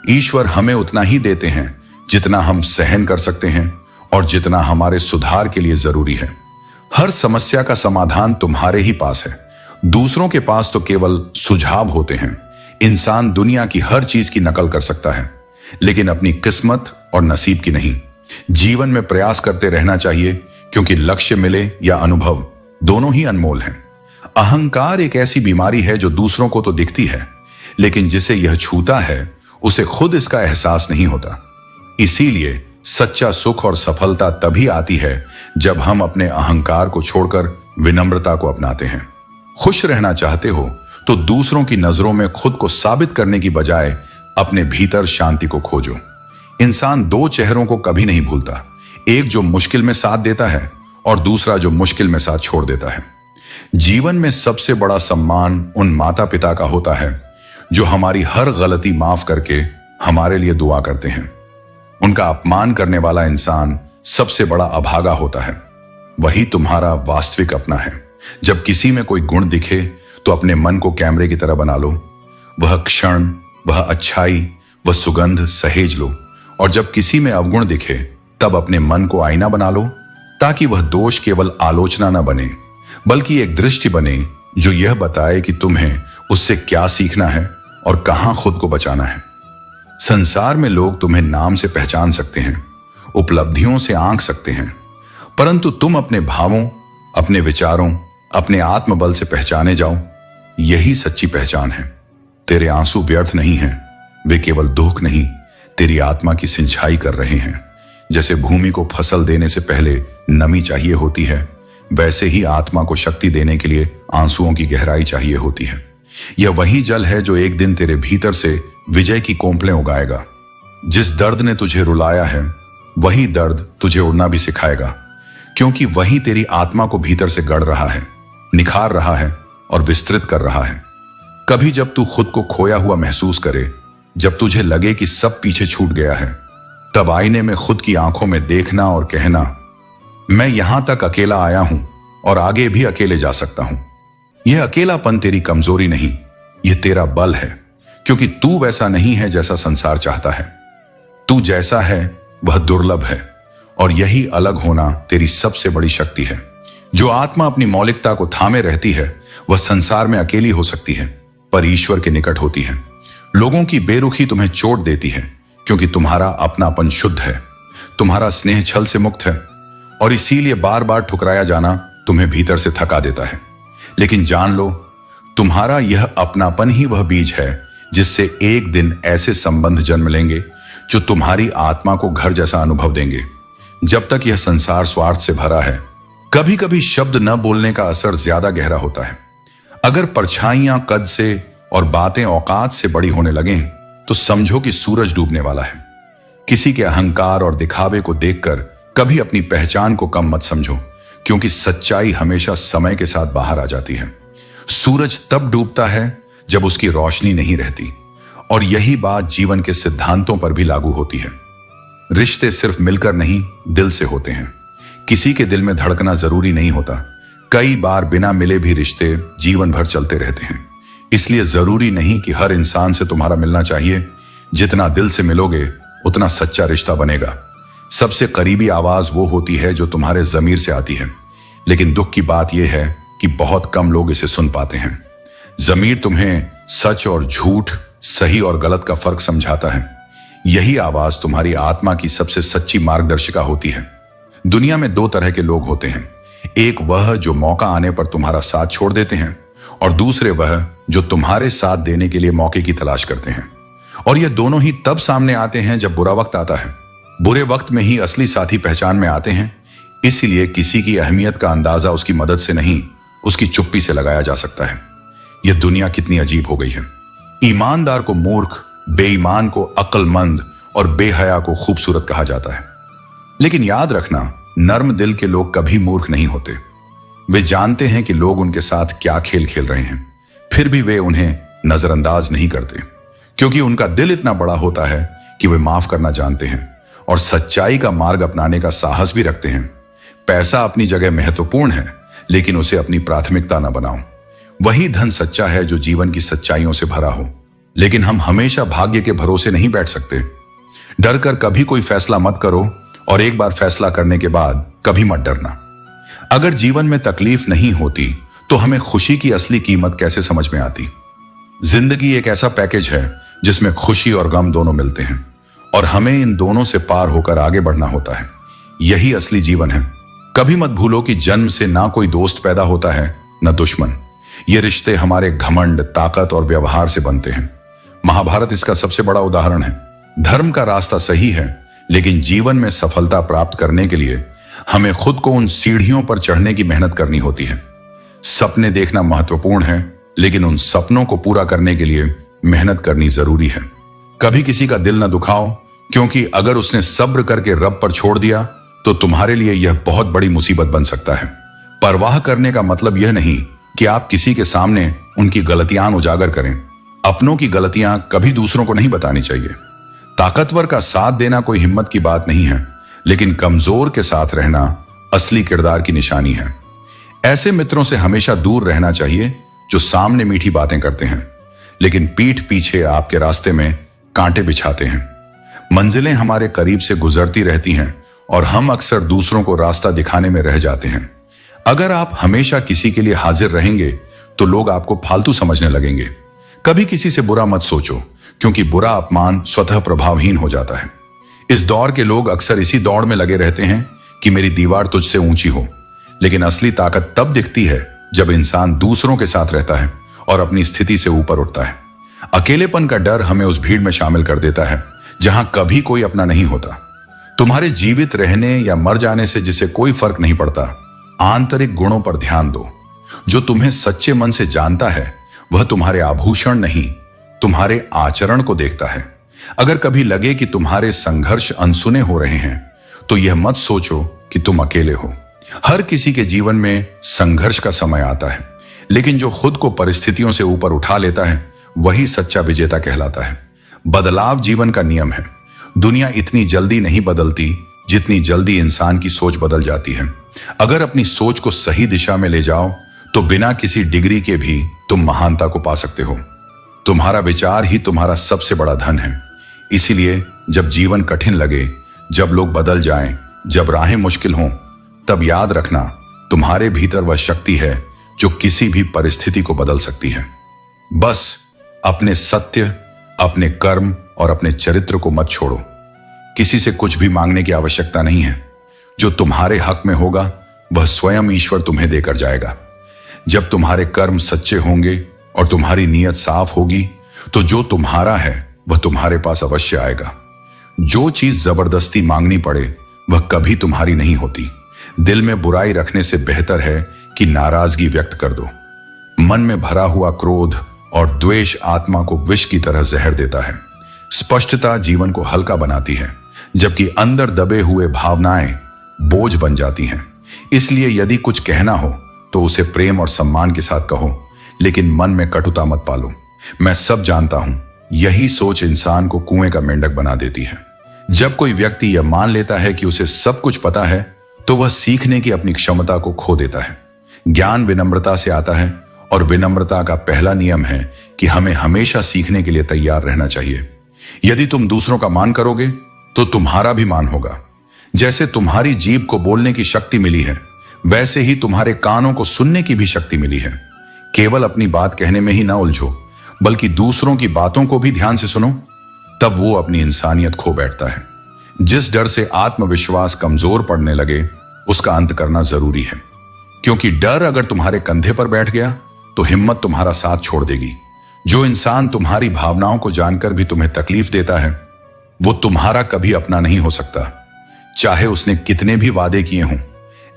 ईश्वर हमें उतना ही देते हैं जितना हम सहन कर सकते हैं और जितना हमारे सुधार के लिए जरूरी है। हर समस्या का समाधान तुम्हारे ही पास है, दूसरों के पास तो केवल सुझाव होते हैं। इंसान दुनिया की हर चीज की नकल कर सकता है, लेकिन अपनी किस्मत और नसीब की नहीं। जीवन में प्रयास करते रहना चाहिए, क्योंकि लक्ष्य मिले या अनुभव, दोनों ही अनमोल हैं। अहंकार एक ऐसी बीमारी है जो दूसरों को तो दिखती है, लेकिन जिसे यह छूता है उसे खुद इसका एहसास नहीं होता। इसीलिए सच्चा सुख और सफलता तभी आती है जब हम अपने अहंकार को छोड़कर विनम्रता को अपनाते हैं। खुश रहना चाहते हो तो दूसरों की नजरों में खुद को साबित करने की बजाय अपने भीतर शांति को खोजो। इंसान दो चेहरों को कभी नहीं भूलता, एक जो मुश्किल में साथ देता है और दूसरा जो मुश्किल में साथ छोड़ देता है। जीवन में सबसे बड़ा सम्मान उन माता पिता का होता है जो हमारी हर गलती माफ करके हमारे लिए दुआ करते हैं। उनका अपमान करने वाला इंसान सबसे बड़ा अभागा होता है। वही तुम्हारा वास्तविक अपना है। जब किसी में कोई गुण दिखे तो अपने मन को कैमरे की तरह बना लो। वह क्षण, वह अच्छाई, वह सुगंध सहेज लो। और जब किसी में अवगुण दिखे तब अपने मन को आईना बना लो, ताकि वह दोष केवल आलोचना न बने, बल्कि एक दृष्टि बने जो यह बताए कि तुम्हें उससे क्या सीखना है और कहां खुद को बचाना है। संसार में लोग तुम्हें नाम से पहचान सकते हैं, उपलब्धियों से आंक सकते हैं, परंतु तुम अपने भावों, अपने विचारों, अपने आत्मबल से पहचाने जाओ। यही सच्ची पहचान है। तेरे आंसू व्यर्थ नहीं हैं, वे केवल दुख नहीं, तेरी आत्मा की सिंचाई कर रहे हैं। जैसे भूमि को फसल देने से पहले नमी चाहिए होती है, वैसे ही आत्मा को शक्ति देने के लिए आंसुओं की गहराई चाहिए होती है। यह वही जल है जो एक दिन तेरे भीतर से विजय की कोंपलें उगाएगा। जिस दर्द ने तुझे रुलाया है, वही दर्द तुझे उड़ना भी सिखाएगा, क्योंकि वही तेरी आत्मा को भीतर से गढ़ रहा है, निखार रहा है और विस्तृत कर रहा है। कभी जब तू खुद को खोया हुआ महसूस करे, जब तुझे लगे कि सब पीछे छूट गया है, तब आईने में खुद की आंखों में देखना और कहना, मैं यहां तक अकेला आया हूं और आगे भी अकेले जा सकता हूं। यह अकेलापन तेरी कमजोरी नहीं, यह तेरा बल है, क्योंकि तू वैसा नहीं है जैसा संसार चाहता है। तू जैसा है वह दुर्लभ है, और यही अलग होना तेरी सबसे बड़ी शक्ति है। जो आत्मा अपनी मौलिकता को थामे रहती है, वह संसार में अकेली हो सकती है, पर ईश्वर के निकट होती है। लोगों की बेरुखी तुम्हें चोट देती है, क्योंकि तुम्हारा अपनापन शुद्ध है, तुम्हारा स्नेह छल से मुक्त है, और इसीलिए बार बार ठुकराया जाना तुम्हें भीतर से थका देता है। लेकिन जान लो, तुम्हारा यह अपनापन ही वह बीज है जिससे एक दिन ऐसे संबंध जन्म लेंगे जो तुम्हारी आत्मा को घर जैसा अनुभव देंगे। जब तक यह संसार स्वार्थ से भरा है, कभी कभी शब्द न बोलने का असर ज्यादा गहरा होता है। अगर परछाइयां कद से और बातें औकात से बड़ी होने लगें, तो समझो कि सूरज डूबने वाला है। किसी के अहंकार और दिखावे को देखकर कभी अपनी पहचान को कम मत समझो, क्योंकि सच्चाई हमेशा समय के साथ बाहर आ जाती है। सूरज तब डूबता है जब उसकी रोशनी नहीं रहती, और यही बात जीवन के सिद्धांतों पर भी लागू होती है। रिश्ते सिर्फ मिलकर नहीं, दिल से होते हैं। किसी के दिल में धड़कना जरूरी नहीं होता। कई बार बिना मिले भी रिश्ते जीवन भर चलते रहते हैं। इसलिए जरूरी नहीं कि हर इंसान से तुम्हारा मिलना चाहिए। जितना दिल से मिलोगे, उतना सच्चा रिश्ता बनेगा। सबसे करीबी आवाज वो होती है जो तुम्हारे जमीर से आती है, लेकिन दुख की बात यह है कि बहुत कम लोग इसे सुन पाते हैं। जमीर तुम्हें सच और झूठ, सही और गलत का फर्क समझाता है। यही आवाज तुम्हारी आत्मा की सबसे सच्ची मार्गदर्शिका होती है। दुनिया में दो तरह के लोग होते हैं, एक वह जो मौका आने पर तुम्हारा साथ छोड़ देते हैं, और दूसरे वह जो तुम्हारे साथ देने के लिए मौके की तलाश करते हैं। और ये दोनों ही तब सामने आते हैं जब बुरा वक्त आता है। बुरे वक्त में ही असली साथी पहचान में आते हैं। इसलिए किसी की अहमियत का अंदाजा उसकी मदद से नहीं, उसकी चुप्पी से लगाया जा सकता है। यह दुनिया कितनी अजीब हो गई है। ईमानदार को मूर्ख, बेईमान को अक्लमंद और बेहया को खूबसूरत कहा जाता है। लेकिन याद रखना, नर्म दिल के लोग कभी मूर्ख नहीं होते। वे जानते हैं कि लोग उनके साथ क्या खेल खेल रहे हैं, फिर भी वे उन्हें नजरअंदाज नहीं करते, क्योंकि उनका दिल इतना बड़ा होता है कि वे माफ करना जानते हैं और सच्चाई का मार्ग अपनाने का साहस भी रखते हैं। पैसा अपनी जगह महत्वपूर्ण है, लेकिन उसे अपनी प्राथमिकता न बनाओ। वही धन सच्चा है जो जीवन की सच्चाइयों से भरा हो। लेकिन हम हमेशा भाग्य के भरोसे नहीं बैठ सकते। डर कर कभी कोई फैसला मत करो, और एक बार फैसला करने के बाद कभी मत डरना। अगर जीवन में तकलीफ नहीं होती तो हमें खुशी की असली कीमत कैसे समझ में आती। जिंदगी एक ऐसा पैकेज है जिसमें खुशी और गम दोनों मिलते हैं, और हमें इन दोनों से पार होकर आगे बढ़ना होता है। यही असली जीवन है। कभी मत भूलो कि जन्म से ना कोई दोस्त पैदा होता है न दुश्मन। ये रिश्ते हमारे घमंड, ताकत और व्यवहार से बनते हैं। महाभारत इसका सबसे बड़ा उदाहरण है। धर्म का रास्ता सही है, लेकिन जीवन में सफलता प्राप्त करने के लिए हमें खुद को उन सीढ़ियों पर चढ़ने की मेहनत करनी होती है। सपने देखना महत्वपूर्ण है, लेकिन उन सपनों को पूरा करने के लिए मेहनत करनी जरूरी है। कभी किसी का दिल न दुखाओ, क्योंकि अगर उसने सब्र करके रब पर छोड़ दिया तो तुम्हारे लिए यह बहुत बड़ी मुसीबत बन सकता है। परवाह करने का मतलब यह नहीं कि आप किसी के सामने उनकी गलतियां उजागर करें। अपनों की गलतियां कभी दूसरों को नहीं बतानी चाहिए। ताकतवर का साथ देना कोई हिम्मत की बात नहीं है, लेकिन कमजोर के साथ रहना असली किरदार की निशानी है। ऐसे मित्रों से हमेशा दूर रहना चाहिए जो सामने मीठी बातें करते हैं, लेकिन पीठ पीछे आपके रास्ते में कांटे बिछाते हैं। मंजिलें हमारे करीब से गुजरती रहती हैं और हम अक्सर दूसरों को रास्ता दिखाने में रह जाते हैं। अगर आप हमेशा किसी के लिए हाजिर रहेंगे तो लोग आपको फालतू समझने लगेंगे। कभी किसी से बुरा मत सोचो, क्योंकि बुरा अपमान स्वतः प्रभावहीन हो जाता है। इस दौर के लोग अक्सर इसी दौड़ में लगे रहते हैं कि मेरी दीवार तुझसे ऊंची हो, लेकिन असली ताकत तब दिखती है जब इंसान दूसरों के साथ रहता है और अपनी स्थिति से ऊपर उठता है। अकेलेपन का डर हमें उस भीड़ में शामिल कर देता है जहां कभी कोई अपना नहीं होता। तुम्हारे जीवित रहने या मर जाने से जिसे कोई फर्क नहीं पड़ता, आंतरिक गुणों पर ध्यान दो। जो तुम्हें सच्चे मन से जानता है वह तुम्हारे आभूषण नहीं, तुम्हारे आचरण को देखता है। अगर कभी लगे कि तुम्हारे संघर्ष अनसुने हो रहे हैं तो यह मत सोचो कि तुम अकेले हो। हर किसी के जीवन में संघर्ष का समय आता है, लेकिन जो खुद को परिस्थितियों से ऊपर उठा लेता है वही सच्चा विजेता कहलाता है। बदलाव जीवन का नियम है। दुनिया इतनी जल्दी नहीं बदलती जितनी जल्दी इंसान की सोच बदल जाती है। अगर अपनी सोच को सही दिशा में ले जाओ तो बिना किसी डिग्री के भी तुम महानता को पा सकते हो। तुम्हारा विचार ही तुम्हारा सबसे बड़ा धन है। इसीलिए जब जीवन कठिन लगे, जब लोग बदल जाएं, जब राहें मुश्किल हों, तब याद रखना तुम्हारे भीतर वह शक्ति है जो किसी भी परिस्थिति को बदल सकती है। बस अपने सत्य, अपने कर्म और अपने चरित्र को मत छोड़ो। किसी से कुछ भी मांगने की आवश्यकता नहीं है। जो तुम्हारे हक में होगा वह स्वयं ईश्वर तुम्हें देकर जाएगा। जब तुम्हारे कर्म सच्चे होंगे और तुम्हारी नीयत साफ होगी तो जो तुम्हारा है वह तुम्हारे पास अवश्य आएगा। जो चीज जबरदस्ती मांगनी पड़े वह कभी तुम्हारी नहीं होती। दिल में बुराई रखने से बेहतर है कि नाराजगी व्यक्त कर दो। मन में भरा हुआ क्रोध और द्वेष आत्मा को विष की तरह जहर देता है। स्पष्टता जीवन को हल्का बनाती है, जबकि अंदर दबे हुए भावनाएं बोझ बन जाती हैं। इसलिए यदि कुछ कहना हो तो उसे प्रेम और सम्मान के साथ कहो, लेकिन मन में कटुता मत पालो। मैं सब जानता हूं, यही सोच इंसान को कुएं का मेंढक बना देती है। जब कोई व्यक्ति यह मान लेता है कि उसे सब कुछ पता है तो वह सीखने की अपनी क्षमता को खो देता है। ज्ञान विनम्रता से आता है, और विनम्रता का पहला नियम है कि हमें हमेशा सीखने के लिए तैयार रहना चाहिए। यदि तुम दूसरों का मान करोगे तो तुम्हारा भी मान होगा। जैसे तुम्हारी जीभ को बोलने की शक्ति मिली है, वैसे ही तुम्हारे कानों को सुनने की भी शक्ति मिली है। केवल अपनी बात कहने में ही ना उलझो, बल्कि दूसरों की बातों को भी ध्यान से सुनो, तब वो अपनी इंसानियत खो बैठता है। जिस डर से आत्मविश्वास कमजोर पड़ने लगे उसका अंत करना जरूरी है, क्योंकि डर अगर तुम्हारे कंधे पर बैठ गया तो हिम्मत तुम्हारा साथ छोड़ देगी। जो इंसान तुम्हारी भावनाओं को जानकर भी तुम्हें तकलीफ देता है वो तुम्हारा कभी अपना नहीं हो सकता, चाहे उसने कितने भी वादे किए हों।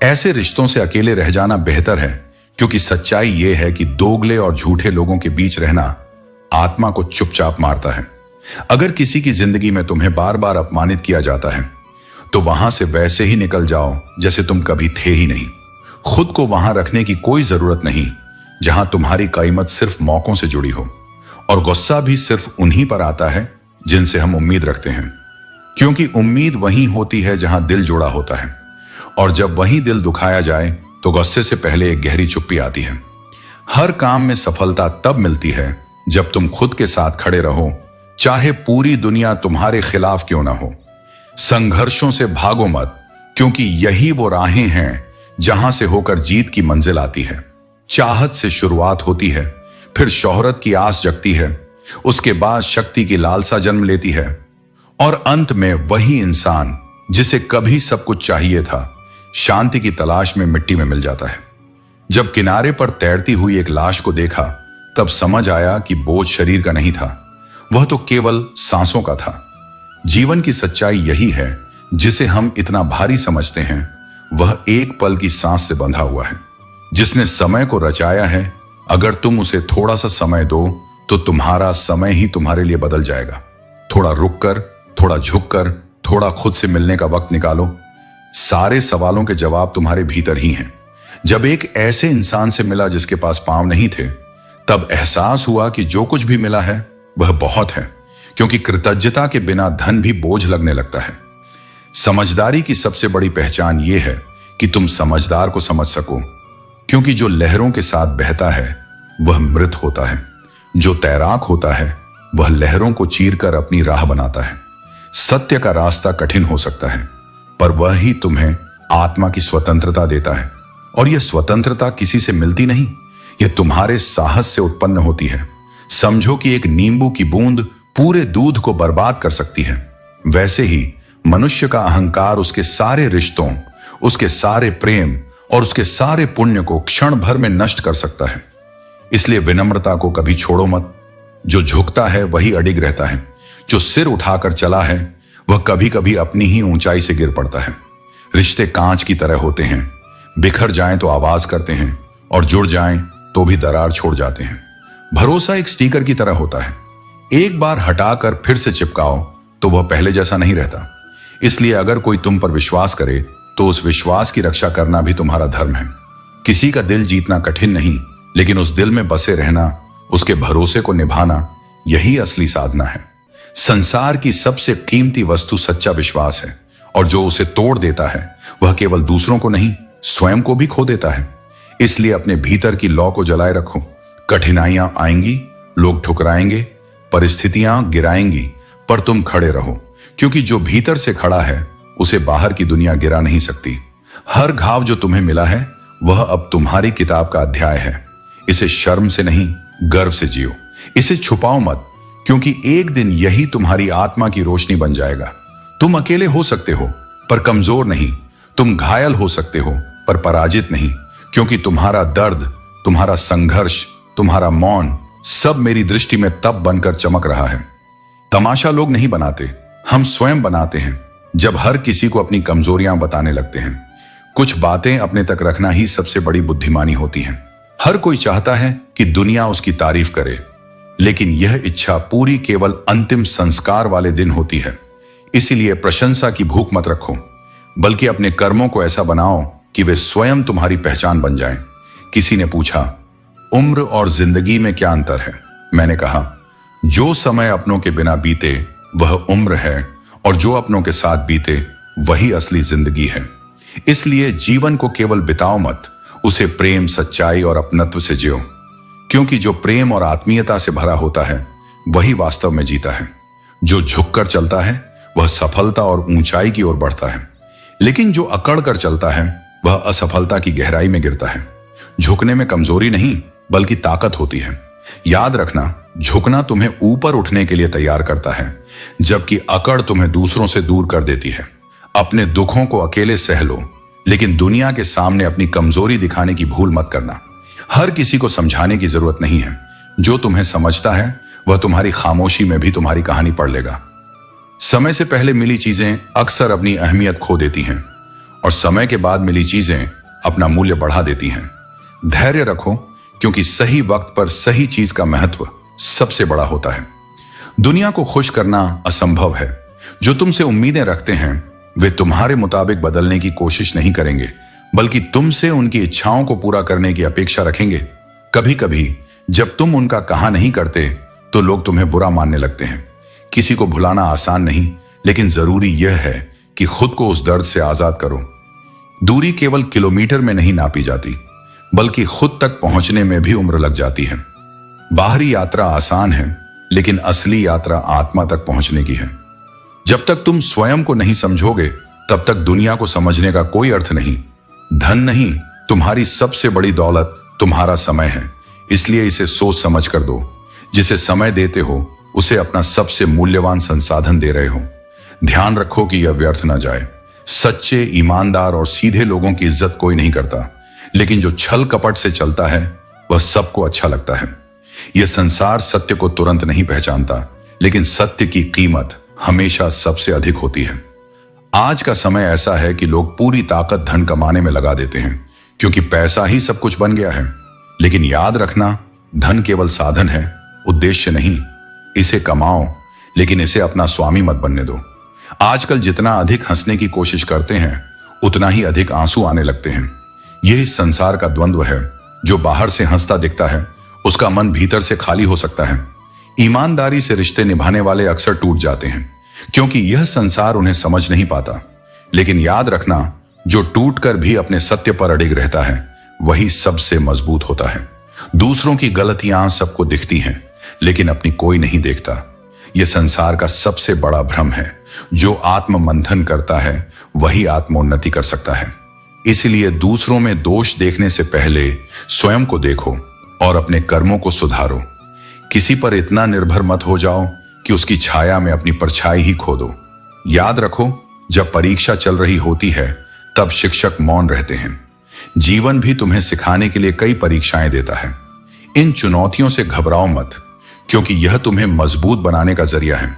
ऐसे रिश्तों से अकेले रह जाना बेहतर है, क्योंकि सच्चाई यह है कि दोगले और झूठे लोगों के बीच रहना आत्मा को चुपचाप मारता है। अगर किसी की जिंदगी में तुम्हें बार बार अपमानित किया जाता है तो वहां से वैसे ही निकल जाओ जैसे तुम कभी थे ही नहीं। खुद को वहां रखने की कोई जरूरत नहीं जहां तुम्हारी कीमत सिर्फ मौकों से जुड़ी हो। और गुस्सा भी सिर्फ उन्हीं पर आता है जिनसे हम उम्मीद रखते हैं, क्योंकि उम्मीद वहीं होती है जहां दिल जुड़ा होता है, और जब वहीं दिल दुखाया जाए तो गुस्से से पहले एक गहरी चुप्पी आती है। हर काम में सफलता तब मिलती है जब तुम खुद के साथ खड़े रहो, चाहे पूरी दुनिया तुम्हारे खिलाफ क्यों ना हो। संघर्षों से भागो मत, क्योंकि यही वो राहें हैं जहां से होकर जीत की मंजिल आती है। चाहत से शुरुआत होती है, फिर शोहरत की आस जगती है, उसके बाद शक्ति की लालसा जन्म लेती है, और अंत में वही इंसान जिसे कभी सब कुछ चाहिए था, शांति की तलाश में मिट्टी में मिल जाता है। जब किनारे पर तैरती हुई एक लाश को देखा, तब समझ आया कि बोझ शरीर का नहीं था, वह तो केवल सांसों का था। जीवन की सच्चाई यही है, जिसे हम इतना भारी समझते हैं वह एक पल की सांस से बंधा हुआ है। जिसने समय को रचाया है, अगर तुम उसे थोड़ा सा समय दो तो तुम्हारा समय ही तुम्हारे लिए बदल जाएगा। थोड़ा रुककर, थोड़ा झुककर, थोड़ा खुद से मिलने का वक्त निकालो। सारे सवालों के जवाब तुम्हारे भीतर ही हैं। जब एक ऐसे इंसान से मिला जिसके पास पांव नहीं थे, तब एहसास हुआ कि जो कुछ भी मिला है वह बहुत है, क्योंकि कृतज्ञता के बिना धन भी बोझ लगने लगता है। समझदारी की सबसे बड़ी पहचान यह है कि तुम समझदार को समझ सको, क्योंकि जो लहरों के साथ बहता है वह मृत होता है, जो तैराक होता है वह लहरों को चीरकर अपनी राह बनाता है। सत्य का रास्ता कठिन हो सकता है, पर वह ही तुम्हें आत्मा की स्वतंत्रता देता है, और यह स्वतंत्रता किसी से मिलती नहीं, यह तुम्हारे साहस से उत्पन्न होती है। समझो कि एक नींबू की बूंद पूरे दूध को बर्बाद कर सकती है, वैसे ही मनुष्य का अहंकार उसके सारे रिश्तों, उसके सारे प्रेम और उसके सारे पुण्य को क्षण भर में नष्ट कर सकता है। इसलिए विनम्रता को कभी छोड़ो मत। जो झुकता है वही अडिग रहता है, जो सिर उठाकर चला है वह कभी कभी अपनी ही ऊंचाई से गिर पड़ता है। रिश्ते कांच की तरह होते हैं, बिखर जाएं तो आवाज करते हैं, और जुड़ जाएं तो भी दरार छोड़ जाते हैं। भरोसा एक स्टिकर की तरह होता है, एक बार हटाकर फिर से चिपकाओ तो वह पहले जैसा नहीं रहता। इसलिए अगर कोई तुम पर विश्वास करे तो उस विश्वास की रक्षा करना भी तुम्हारा धर्म है। किसी का दिल जीतना कठिन नहीं, लेकिन उस दिल में बसे रहना, उसके भरोसे को निभाना, यही असली साधना है। संसार की सबसे कीमती वस्तु सच्चा विश्वास है, और जो उसे तोड़ देता है वह केवल दूसरों को नहीं, स्वयं को भी खो देता है। इसलिए अपने भीतर की लौ को जलाए रखो। कठिनाइयां आएंगी, लोग ठुकराएंगे, परिस्थितियां गिराएंगी, पर तुम खड़े रहो, क्योंकि जो भीतर से खड़ा है उसे बाहर की दुनिया गिरा नहीं सकती। हर घाव जो तुम्हें मिला है वह अब तुम्हारी किताब का अध्याय है। इसे शर्म से नहीं, गर्व से जियो। इसे छुपाओ मत, क्योंकि एक दिन यही तुम्हारी आत्मा की रोशनी बन जाएगा। तुम अकेले हो सकते हो पर कमजोर नहीं, तुम घायल हो सकते हो पर पराजित नहीं, क्योंकि तुम्हारा दर्द, तुम्हारा संघर्ष, तुम्हारा मौन सब मेरी दृष्टि में तब बनकर चमक रहा है। तमाशा लोग नहीं बनाते, हम स्वयं बनाते हैं जब हर किसी को अपनी कमजोरियां बताने लगते हैं। कुछ बातें अपने तक रखना ही सबसे बड़ी बुद्धिमानी होती है। हर कोई चाहता है कि दुनिया उसकी तारीफ करे, लेकिन यह इच्छा पूरी केवल अंतिम संस्कार वाले दिन होती है। इसीलिए प्रशंसा की भूख मत रखो, बल्कि अपने कर्मों को ऐसा बनाओ कि वे स्वयं तुम्हारी पहचान बन जाएं। किसी ने पूछा, उम्र और जिंदगी में क्या अंतर है? मैंने कहा, जो समय अपनों के बिना बीते वह उम्र है, और जो अपनों के साथ बीते वही असली जिंदगी है। इसलिए जीवन को केवल बिताओ मत, उसे प्रेम, सच्चाई और अपनत्व से जियो, क्योंकि जो प्रेम और आत्मीयता से भरा होता है वही वास्तव में जीता है। जो झुककर चलता है वह सफलता और ऊंचाई की ओर बढ़ता है, लेकिन जो अकड़ कर चलता है वह असफलता की गहराई में गिरता है। झुकने में कमजोरी नहीं बल्कि ताकत होती है। याद रखना, झुकना तुम्हें ऊपर उठने के लिए तैयार करता है, जबकि अकड़ तुम्हें दूसरों से दूर कर देती है। अपने दुखों को अकेले सह लो, लेकिन दुनिया के सामने अपनी कमजोरी दिखाने की भूल मत करना। हर किसी को समझाने की जरूरत नहीं है। जो तुम्हें समझता है वह तुम्हारी खामोशी में भी तुम्हारी कहानी पढ़ लेगा। समय से पहले मिली चीजें अक्सर अपनी अहमियत खो देती हैं, और समय के बाद मिली चीजें अपना मूल्य बढ़ा देती हैं। धैर्य रखो, क्योंकि सही वक्त पर सही चीज का महत्व सबसे बड़ा होता है। दुनिया को खुश करना असंभव है। जो तुमसे उम्मीदें रखते हैं वे तुम्हारे मुताबिक बदलने की कोशिश नहीं करेंगे, बल्कि तुमसे उनकी इच्छाओं को पूरा करने की अपेक्षा रखेंगे। कभी कभी जब तुम उनका कहा नहीं करते तो लोग तुम्हें बुरा मानने लगते हैं। किसी को भुलाना आसान नहीं, लेकिन जरूरी यह है कि खुद को उस दर्द से आजाद करो। दूरी केवल किलोमीटर में नहीं नापी जाती, बल्कि खुद तक पहुंचने में भी उम्र लग जाती है। बाहरी यात्रा आसान है, लेकिन असली यात्रा आत्मा तक पहुंचने की है। जब तक तुम स्वयं को नहीं समझोगे, तब तक दुनिया को समझने का कोई अर्थ नहीं। धन नहीं, तुम्हारी सबसे बड़ी दौलत तुम्हारा समय है, इसलिए इसे सोच समझ कर दो। जिसे समय देते हो उसे अपना सबसे मूल्यवान संसाधन दे रहे हो। ध्यान रखो कि यह व्यर्थ न जाए। सच्चे, ईमानदार और सीधे लोगों की इज्जत कोई नहीं करता, लेकिन जो छल कपट से चलता है वह सबको अच्छा लगता है। यह संसार सत्य को तुरंत नहीं पहचानता, लेकिन सत्य की कीमत हमेशा सबसे अधिक होती है। आज का समय ऐसा है कि लोग पूरी ताकत धन कमाने में लगा देते हैं, क्योंकि पैसा ही सब कुछ बन गया है। लेकिन याद रखना, धन केवल साधन है, उद्देश्य नहीं। इसे कमाओ, लेकिन इसे अपना स्वामी मत बनने दो। आजकल जितना अधिक हंसने की कोशिश करते हैं, उतना ही अधिक आंसू आने लगते हैं। यह इस संसार का द्वंद्व है। जो बाहर से हंसता दिखता है, उसका मन भीतर से खाली हो सकता है। ईमानदारी से रिश्ते निभाने वाले अक्सर टूट जाते हैं, क्योंकि यह संसार उन्हें समझ नहीं पाता। लेकिन याद रखना, जो टूटकर भी अपने सत्य पर अडिग रहता है, वही सबसे मजबूत होता है। दूसरों की गलतियां सबको दिखती हैं, लेकिन अपनी कोई नहीं देखता। यह संसार का सबसे बड़ा भ्रम है। जो आत्म मंथन करता है, वही आत्मोन्नति कर सकता है। इसलिए दूसरों में दोष देखने से पहले स्वयं को देखो और अपने कर्मों को सुधारो। किसी पर इतना निर्भर मत हो जाओ कि उसकी छाया में अपनी परछाई ही खो दो। याद रखो, जब परीक्षा चल रही होती है, तब शिक्षक मौन रहते हैं। जीवन भी तुम्हें सिखाने के लिए कई परीक्षाएं देता है। इन चुनौतियों से घबराओ मत, क्योंकि यह तुम्हें मजबूत बनाने का जरिया है।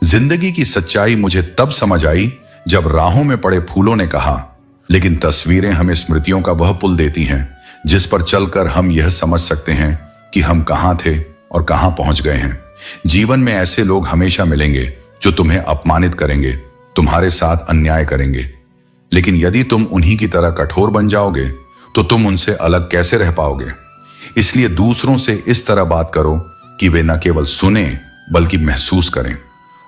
जिंदगी की सच्चाई मुझे तब समझ आई जब राहों में पड़े फूलों ने कहा, लेकिन तस्वीरें हमें स्मृतियों का वह पुल देती हैं जिस पर चलकर हम यह समझ सकते हैं कि हम कहां थे और कहां पहुंच गए हैं। जीवन में ऐसे लोग हमेशा मिलेंगे जो तुम्हें अपमानित करेंगे, तुम्हारे साथ अन्याय करेंगे। लेकिन यदि तुम उन्हीं की तरह कठोर बन जाओगे, तो तुम उनसे अलग कैसे रह पाओगे। इसलिए दूसरों से इस तरह बात करो कि वे न केवल सुने, बल्कि महसूस करें।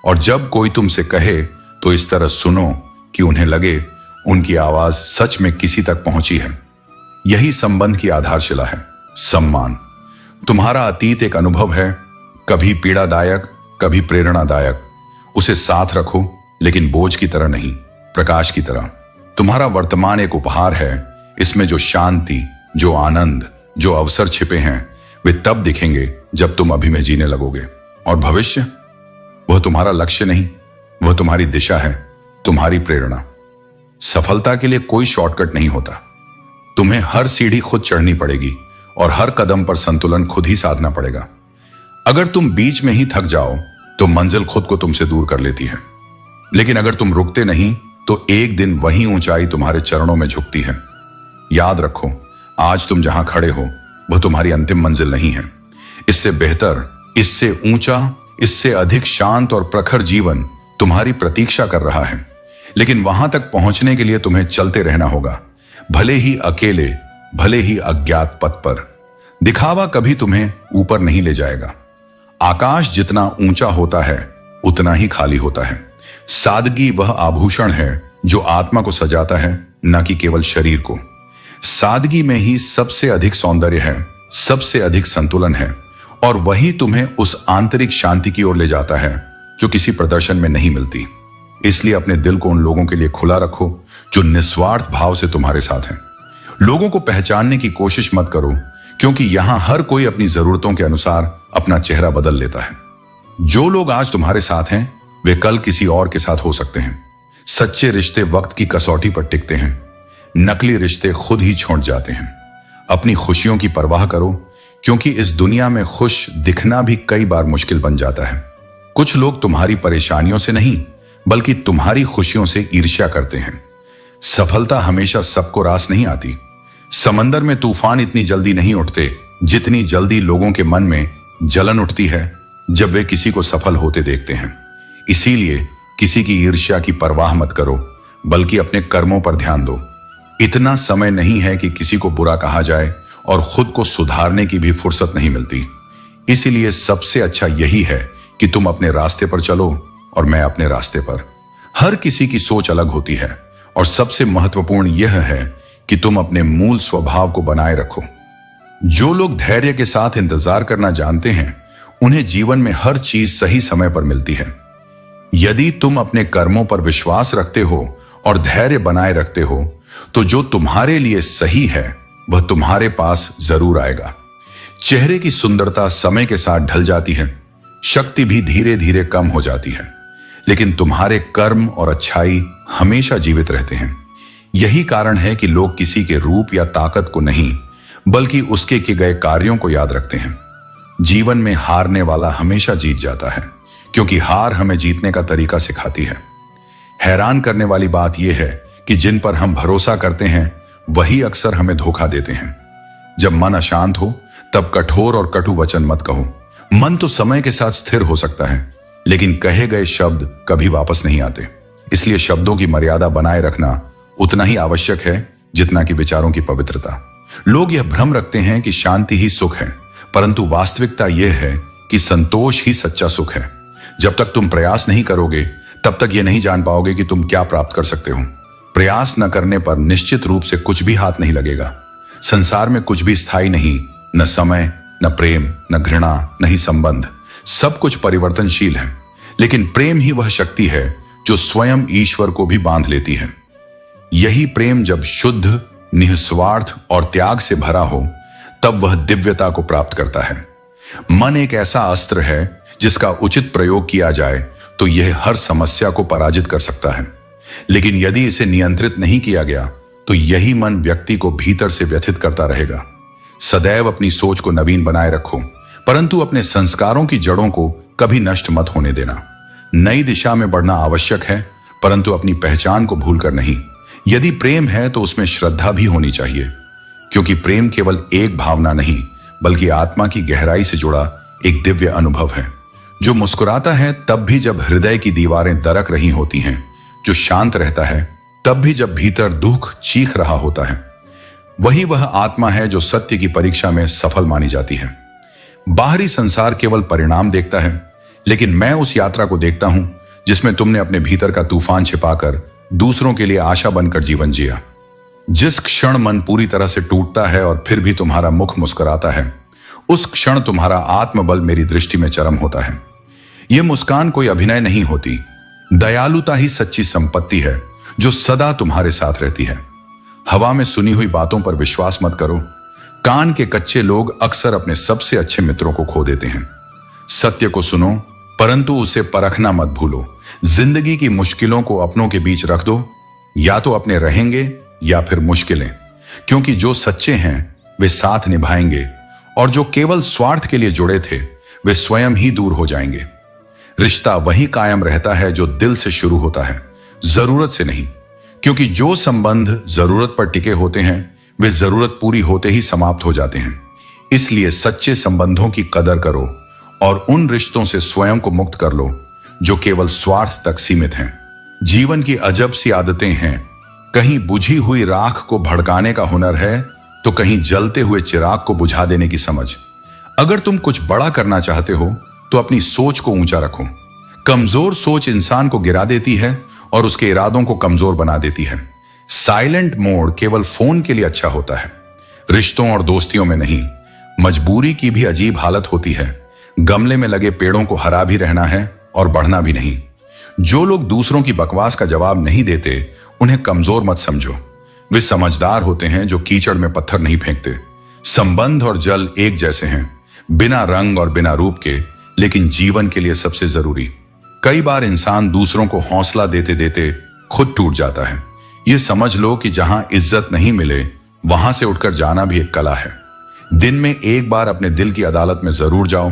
और जब कोई तुमसे कहे, तो इस तरह सुनो कि उन्हें लगे उनकी आवाज सच में किसी तक पहुंची है। यही संबंध की आधारशिला है। सम्मान। तुम्हारा अतीत एक अनुभव है, कभी पीड़ादायक, कभी प्रेरणादायक। उसे साथ रखो, लेकिन बोझ की तरह नहीं, प्रकाश की तरह। तुम्हारा वर्तमान एक उपहार है। इसमें जो शांति, जो आनंद, जो अवसर छिपे हैं, वे तब दिखेंगे जब तुम अभी में जीने लगोगे। और भविष्य, वह तुम्हारा लक्ष्य नहीं, वह तुम्हारी दिशा है, तुम्हारी प्रेरणा। सफलता के लिए कोई शॉर्टकट नहीं होता। तुम्हें हर सीढ़ी खुद चढ़नी पड़ेगी और हर कदम पर संतुलन खुद ही साधना पड़ेगा। अगर तुम बीच में ही थक जाओ, तो मंजिल खुद को तुमसे दूर कर लेती है। लेकिन अगर तुम रुकते नहीं, तो एक दिन वही ऊंचाई तुम्हारे चरणों में झुकती है। याद रखो, आज तुम जहां खड़े हो, वह तुम्हारी अंतिम मंजिल नहीं है। इससे बेहतर, इससे ऊंचा, इससे अधिक शांत और प्रखर जीवन तुम्हारी प्रतीक्षा कर रहा है। लेकिन वहां तक पहुंचने के लिए तुम्हें चलते रहना होगा, भले ही अकेले, भले ही अज्ञात पथ पर। दिखावा कभी तुम्हें ऊपर नहीं ले जाएगा। आकाश जितना ऊंचा होता है, उतना ही खाली होता है। सादगी वह आभूषण है जो आत्मा को सजाता है, न कि केवल शरीर को। सादगी में ही सबसे अधिक सौंदर्य है, सबसे अधिक संतुलन है, और वही तुम्हें उस आंतरिक शांति की ओर ले जाता है जो किसी प्रदर्शन में नहीं मिलती। इसलिए अपने दिल को उन लोगों के लिए खुला रखो जो निस्वार्थ भाव से तुम्हारे साथ हैं। लोगों को पहचानने की कोशिश मत करो, क्योंकि यहां हर कोई अपनी जरूरतों के अनुसार अपना चेहरा बदल लेता है। जो लोग आज तुम्हारे साथ हैं, वे कल किसी और के साथ हो सकते हैं। सच्चे रिश्ते वक्त की कसौटी पर टिकते हैं, नकली रिश्ते खुद ही छोड़ जाते हैं। अपनी खुशियों की परवाह करो, क्योंकि इस दुनिया में खुश दिखना भी कई बार मुश्किल बन जाता है। कुछ लोग तुम्हारी परेशानियों से नहीं, बल्कि तुम्हारी खुशियों से ईर्ष्या करते हैं। सफलता हमेशा सबको रास नहीं आती। समंदर में तूफान इतनी जल्दी नहीं उठते जितनी जल्दी लोगों के मन में जलन उठती है जब वे किसी को सफल होते देखते हैं। इसीलिए किसी की ईर्ष्या की परवाह मत करो, बल्कि अपने कर्मों पर ध्यान दो। इतना समय नहीं है कि किसी को बुरा कहा जाए, और खुद को सुधारने की भी फुर्सत नहीं मिलती। इसीलिए सबसे अच्छा यही है कि तुम अपने रास्ते पर चलो और मैं अपने रास्ते पर। हर किसी की सोच अलग होती है और सबसे महत्वपूर्ण यह है कि तुम अपने मूल स्वभाव को बनाए रखो। जो लोग धैर्य के साथ इंतजार करना जानते हैं, उन्हें जीवन में हर चीज सही समय पर मिलती है। यदि तुम अपने कर्मों पर विश्वास रखते हो और धैर्य बनाए रखते हो, तो जो तुम्हारे लिए सही है वह तुम्हारे पास जरूर आएगा। चेहरे की सुंदरता समय के साथ ढल जाती है, शक्ति भी धीरे धीरे कम हो जाती है, लेकिन तुम्हारे कर्म और अच्छाई हमेशा जीवित रहते हैं। यही कारण है कि लोग किसी के रूप या ताकत को नहीं, बल्कि उसके किए गए कार्यों को याद रखते हैं। जीवन में हारने वाला हमेशा जीत जाता है, क्योंकि हार हमें जीतने का तरीका सिखाती है। हैरान करने वाली बात यह है कि जिन पर हम भरोसा करते हैं वही अक्सर हमें धोखा देते हैं। जब मन अशांत हो तब कठोर और कटु वचन मत कहो। मन तो समय के साथ स्थिर हो सकता है, लेकिन कहे गए शब्द कभी वापस नहीं आते। इसलिए शब्दों की मर्यादा बनाए रखना उतना ही आवश्यक है जितना कि विचारों की पवित्रता। लोग यह भ्रम रखते हैं कि शांति ही सुख है, परंतु वास्तविकता यह है कि संतोष ही सच्चा सुख है। जब तक तुम प्रयास नहीं करोगे तब तक यह नहीं जान पाओगे कि तुम क्या प्राप्त कर सकते हो। प्रयास न करने पर निश्चित रूप से कुछ भी हाथ नहीं लगेगा। संसार में कुछ भी स्थायी नहीं, न समय, न प्रेम, न घृणा, न ही संबंध। सब कुछ परिवर्तनशील है, लेकिन प्रेम ही वह शक्ति है जो स्वयं ईश्वर को भी बांध लेती है। यही प्रेम जब शुद्ध, निस्वार्थ और त्याग से भरा हो, तब वह दिव्यता को प्राप्त करता है। मन एक ऐसा अस्त्र है जिसका उचित प्रयोग किया जाए तो यह हर समस्या को पराजित कर सकता है, लेकिन यदि इसे नियंत्रित नहीं किया गया तो यही मन व्यक्ति को भीतर से व्यथित करता रहेगा। सदैव अपनी सोच को नवीन बनाए रखो, परंतु अपने संस्कारों की जड़ों को कभी नष्ट मत होने देना। नई दिशा में बढ़ना आवश्यक है, परंतु अपनी पहचान को भूलकर नहीं। यदि प्रेम है तो उसमें श्रद्धा भी होनी चाहिए, क्योंकि प्रेम केवल एक भावना नहीं, बल्कि आत्मा की गहराई से जुड़ा एक दिव्य अनुभव है, जो मुस्कुराता है तब भी जब हृदय की दीवारें दरक रही होती हैं, जो शांत रहता है तब भी जब भीतर दुख चीख रहा होता है। वही वह आत्मा है जो सत्य की परीक्षा में सफल मानी जाती है। बाहरी संसार केवल परिणाम देखता है, लेकिन मैं उस यात्रा को देखता हूं जिसमें तुमने अपने भीतर का तूफान छिपाकर दूसरों के लिए आशा बनकर जीवन जिया। जिस क्षण मन पूरी तरह से टूटता है और फिर भी तुम्हारा मुख मुस्कुराता है, उस क्षण तुम्हारा आत्मबल मेरी दृष्टि में चरम होता है। यह मुस्कान कोई अभिनय नहीं होती, दयालुता ही सच्ची संपत्ति है जो सदा तुम्हारे साथ रहती है। हवा में सुनी हुई बातों पर विश्वास मत करो। कान के कच्चे लोग अक्सर अपने सबसे अच्छे मित्रों को खो देते हैं। सत्य को सुनो, परंतु उसे परखना मत भूलो। जिंदगी की मुश्किलों को अपनों के बीच रख दो, या तो अपने रहेंगे या फिर मुश्किलें, क्योंकि जो सच्चे हैं वे साथ निभाएंगे और जो केवल स्वार्थ के लिए जुड़े थे वे स्वयं ही दूर हो जाएंगे। रिश्ता वही कायम रहता है जो दिल से शुरू होता है, जरूरत से नहीं, क्योंकि जो संबंध जरूरत पर टिके होते हैं वे जरूरत पूरी होते ही समाप्त हो जाते हैं। इसलिए सच्चे संबंधों की कदर करो और उन रिश्तों से स्वयं को मुक्त कर लो जो केवल स्वार्थ तक सीमित हैं। जीवन की अजब सी आदतें हैं, कहीं बुझी हुई राख को भड़काने का हुनर है तो कहीं जलते हुए चिराग को बुझा देने की समझ। अगर तुम कुछ बड़ा करना चाहते हो तो अपनी सोच को ऊंचा रखो। कमजोर सोच इंसान को गिरा देती है और उसके इरादों को कमजोर बना देती है। साइलेंट मोड केवल फोन के लिए अच्छा होता है, रिश्तों और दोस्तियों में नहीं। मजबूरी की भी अजीब हालत होती है। गमले में लगे पेड़ों को हरा भी रहना है और बढ़ना भी नहीं। जो लोग दूसरों की बकवास का जवाब नहीं देते उन्हें कमजोर मत समझो। वे समझदार होते हैं जो कीचड़ में पत्थर नहीं फेंकते। संबंध और जल एक जैसे हैं, बिना रंग और बिना रूप के, लेकिन जीवन के लिए सबसे जरूरी। कई बार इंसान दूसरों को हौसला देते देते खुद टूट जाता है। यह समझ लो कि जहां इज्जत नहीं मिले वहां से उठकर जाना भी एक कला है। दिन में एक बार अपने दिल की अदालत में जरूर जाओ,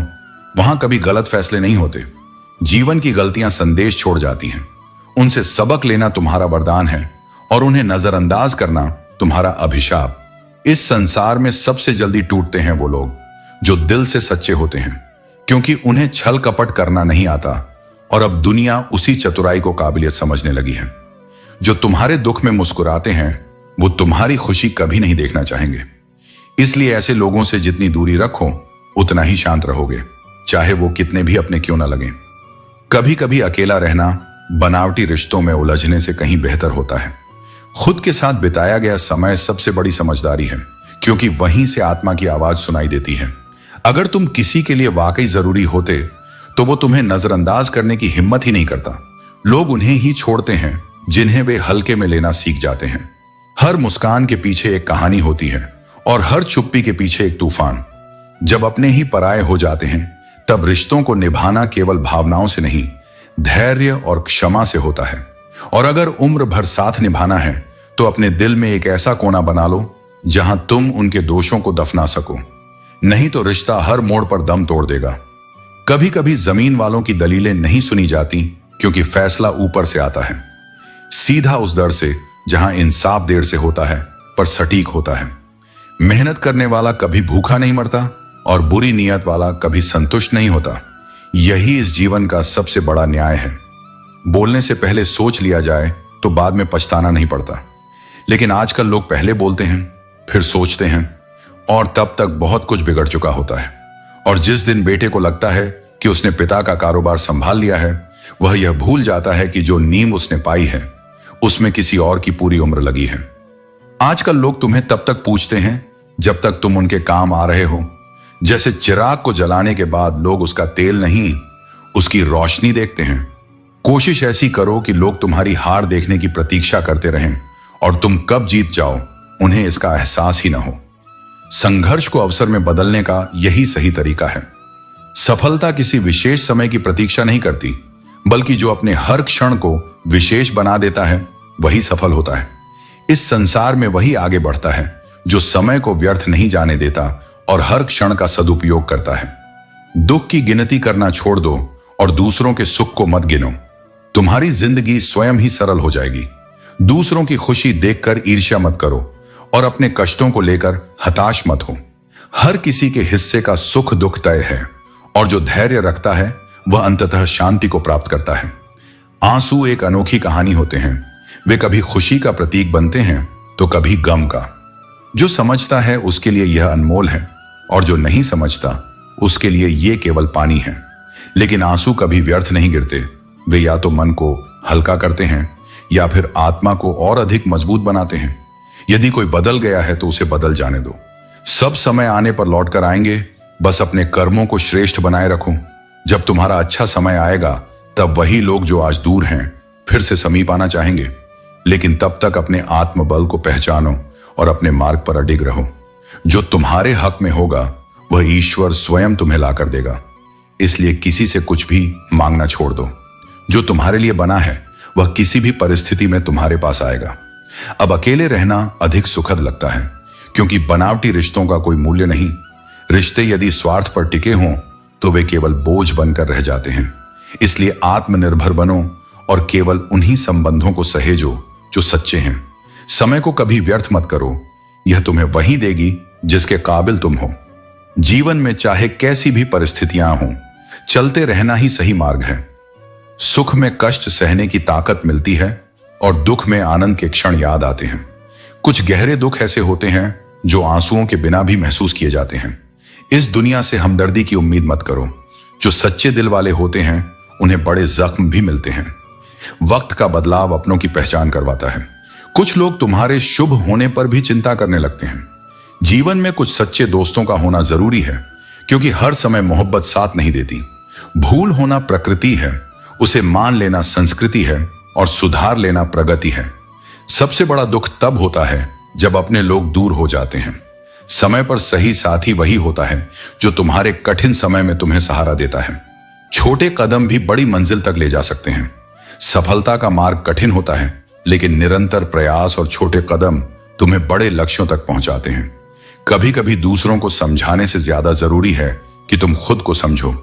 वहां कभी गलत फैसले नहीं होते। जीवन की गलतियां संदेश छोड़ जाती हैं, उनसे सबक लेना तुम्हारा वरदान है और उन्हें नजरअंदाज करना तुम्हारा अभिशाप। इस संसार में सबसे जल्दी टूटते हैं वो लोग जो दिल से सच्चे होते हैं, क्योंकि उन्हें छल कपट करना नहीं आता और अब दुनिया उसी चतुराई को काबिलियत समझने लगी है। जो तुम्हारे दुख में मुस्कुराते हैं वो तुम्हारी खुशी कभी नहीं देखना चाहेंगे। इसलिए ऐसे लोगों से जितनी दूरी रखो उतना ही शांत रहोगे, चाहे वो कितने भी अपने क्यों ना लगे। कभी कभी अकेला रहना बनावटी रिश्तों में उलझने से कहीं बेहतर होता है। खुद के साथ बिताया गया समय सबसे बड़ी समझदारी है, क्योंकि वहीं से आत्मा की आवाज सुनाई देती है। अगर तुम किसी के लिए वाकई जरूरी होते तो वो तुम्हें नजरअंदाज करने की हिम्मत ही नहीं करता। लोग उन्हें ही छोड़ते हैं जिन्हें वे हल्के में लेना सीख जाते हैं। हर मुस्कान के पीछे एक कहानी होती है और हर चुप्पी के पीछे एक तूफान। जब अपने ही पराये हो जाते हैं तब रिश्तों को निभाना केवल भावनाओं से नहीं, धैर्य और क्षमा से होता है। और अगर उम्र भर साथ निभाना है तो अपने दिल में एक ऐसा कोना बना लो जहां तुम उनके दोषों को दफना सको, नहीं तो रिश्ता हर मोड़ पर दम तोड़ देगा। कभी कभी जमीन वालों की दलीलें नहीं सुनी जाती, क्योंकि फैसला ऊपर से आता है, सीधा उस दर से जहां इंसाफ देर से होता है पर सटीक होता है। मेहनत करने वाला कभी भूखा नहीं मरता और बुरी नीयत वाला कभी संतुष्ट नहीं होता। यही इस जीवन का सबसे बड़ा न्याय है। बोलने से पहले सोच लिया जाए तो बाद में पछताना नहीं पड़ता। लेकिन आजकल लोग पहले बोलते हैं, फिर सोचते हैं, और तब तक बहुत कुछ बिगड़ चुका होता है। और जिस दिन बेटे को लगता है कि उसने पिता का कारोबार संभाल लिया है, वह यह भूल जाता है कि जो नींव उसने पाई है उसमें किसी और की पूरी उम्र लगी है। आजकल लोग तुम्हें तब तक पूछते हैं जब तक तुम उनके काम आ रहे हो। जैसे चिराग को जलाने के बाद लोग उसका तेल नहीं, उसकी रोशनी देखते हैं। कोशिश ऐसी करो कि लोग तुम्हारी हार देखने की प्रतीक्षा करते रहें और तुम कब जीत जाओ उन्हें इसका एहसास ही ना हो। संघर्ष को अवसर में बदलने का यही सही तरीका है। सफलता किसी विशेष समय की प्रतीक्षा नहीं करती, बल्कि जो अपने हर क्षण को विशेष बना देता है वही सफल होता है। इस संसार में वही आगे बढ़ता है जो समय को व्यर्थ नहीं जाने देता और हर क्षण का सदुपयोग करता है। दुख की गिनती करना छोड़ दो और दूसरों के सुख को मत गिनो। तुम्हारी जिंदगी स्वयं ही सरल हो जाएगी। दूसरों की खुशी देखकर ईर्ष्या मत करो और अपने कष्टों को लेकर हताश मत हो। हर किसी के हिस्से का सुख दुख तय है और जो धैर्य रखता है वह अंततः शांति को प्राप्त करता है। आंसू एक अनोखी कहानी होते हैं। वे कभी खुशी का प्रतीक बनते हैं तो कभी गम का। जो समझता है उसके लिए यह अनमोल है और जो नहीं समझता उसके लिए यह केवल पानी है। लेकिन आंसू कभी व्यर्थ नहीं गिरते। वे या तो मन को हल्का करते हैं या फिर आत्मा को और अधिक मजबूत बनाते हैं। यदि कोई बदल गया है तो उसे बदल जाने दो। सब समय आने पर लौटकर आएंगे। बस अपने कर्मों को श्रेष्ठ बनाए रखो। जब तुम्हारा अच्छा समय आएगा तब वही लोग जो आज दूर हैं फिर से समीप आना चाहेंगे। लेकिन तब तक अपने आत्मबल को पहचानो और अपने मार्ग पर अडिग रहो। जो तुम्हारे हक में होगा वह ईश्वर स्वयं तुम्हें लाकर देगा। इसलिए किसी से कुछ भी मांगना छोड़ दो। जो तुम्हारे लिए बना है वह किसी भी परिस्थिति में तुम्हारे पास आएगा। अब अकेले रहना अधिक सुखद लगता है, क्योंकि बनावटी रिश्तों का कोई मूल्य नहीं। रिश्ते यदि स्वार्थ पर टिके हों तो वे केवल बोझ बनकर रह जाते हैं। इसलिए आत्मनिर्भर बनो और केवल उन्हीं संबंधों को सहेजो जो सच्चे हैं। समय को कभी व्यर्थ मत करो। यह तुम्हें वही देगी जिसके काबिल तुम हो। जीवन में चाहे कैसी भी परिस्थितियां हों, चलते रहना ही सही मार्ग है। सुख में कष्ट सहने की ताकत मिलती है और दुख में आनंद के क्षण याद आते हैं। कुछ गहरे दुख ऐसे होते हैं जो आंसुओं के बिना भी महसूस किए जाते हैं। इस दुनिया से हमदर्दी की उम्मीद मत करो। जो सच्चे दिल वाले होते हैं उन्हें बड़े जख्म भी मिलते हैं। वक्त का बदलाव अपनों की पहचान करवाता है। कुछ लोग तुम्हारे शुभ होने पर भी चिंता करने लगते हैं। जीवन में कुछ सच्चे दोस्तों का होना जरूरी है, क्योंकि हर समय मोहब्बत साथ नहीं देती। भूल होना प्रकृति है, उसे मान लेना संस्कृति है और सुधार लेना प्रगति है। सबसे बड़ा दुख तब होता है जब अपने लोग दूर हो जाते हैं। समय पर सही साथी वही होता है जो तुम्हारे कठिन समय में तुम्हें सहारा देता है। छोटे कदम भी बड़ी मंजिल तक ले जा सकते हैं। सफलता का मार्ग कठिन होता है, लेकिन निरंतर प्रयास और छोटे कदम तुम्हें बड़े लक्ष्यों तक पहुंचाते हैं। कभी कभी दूसरों को समझाने से ज्यादा जरूरी है कि तुम खुद को समझो।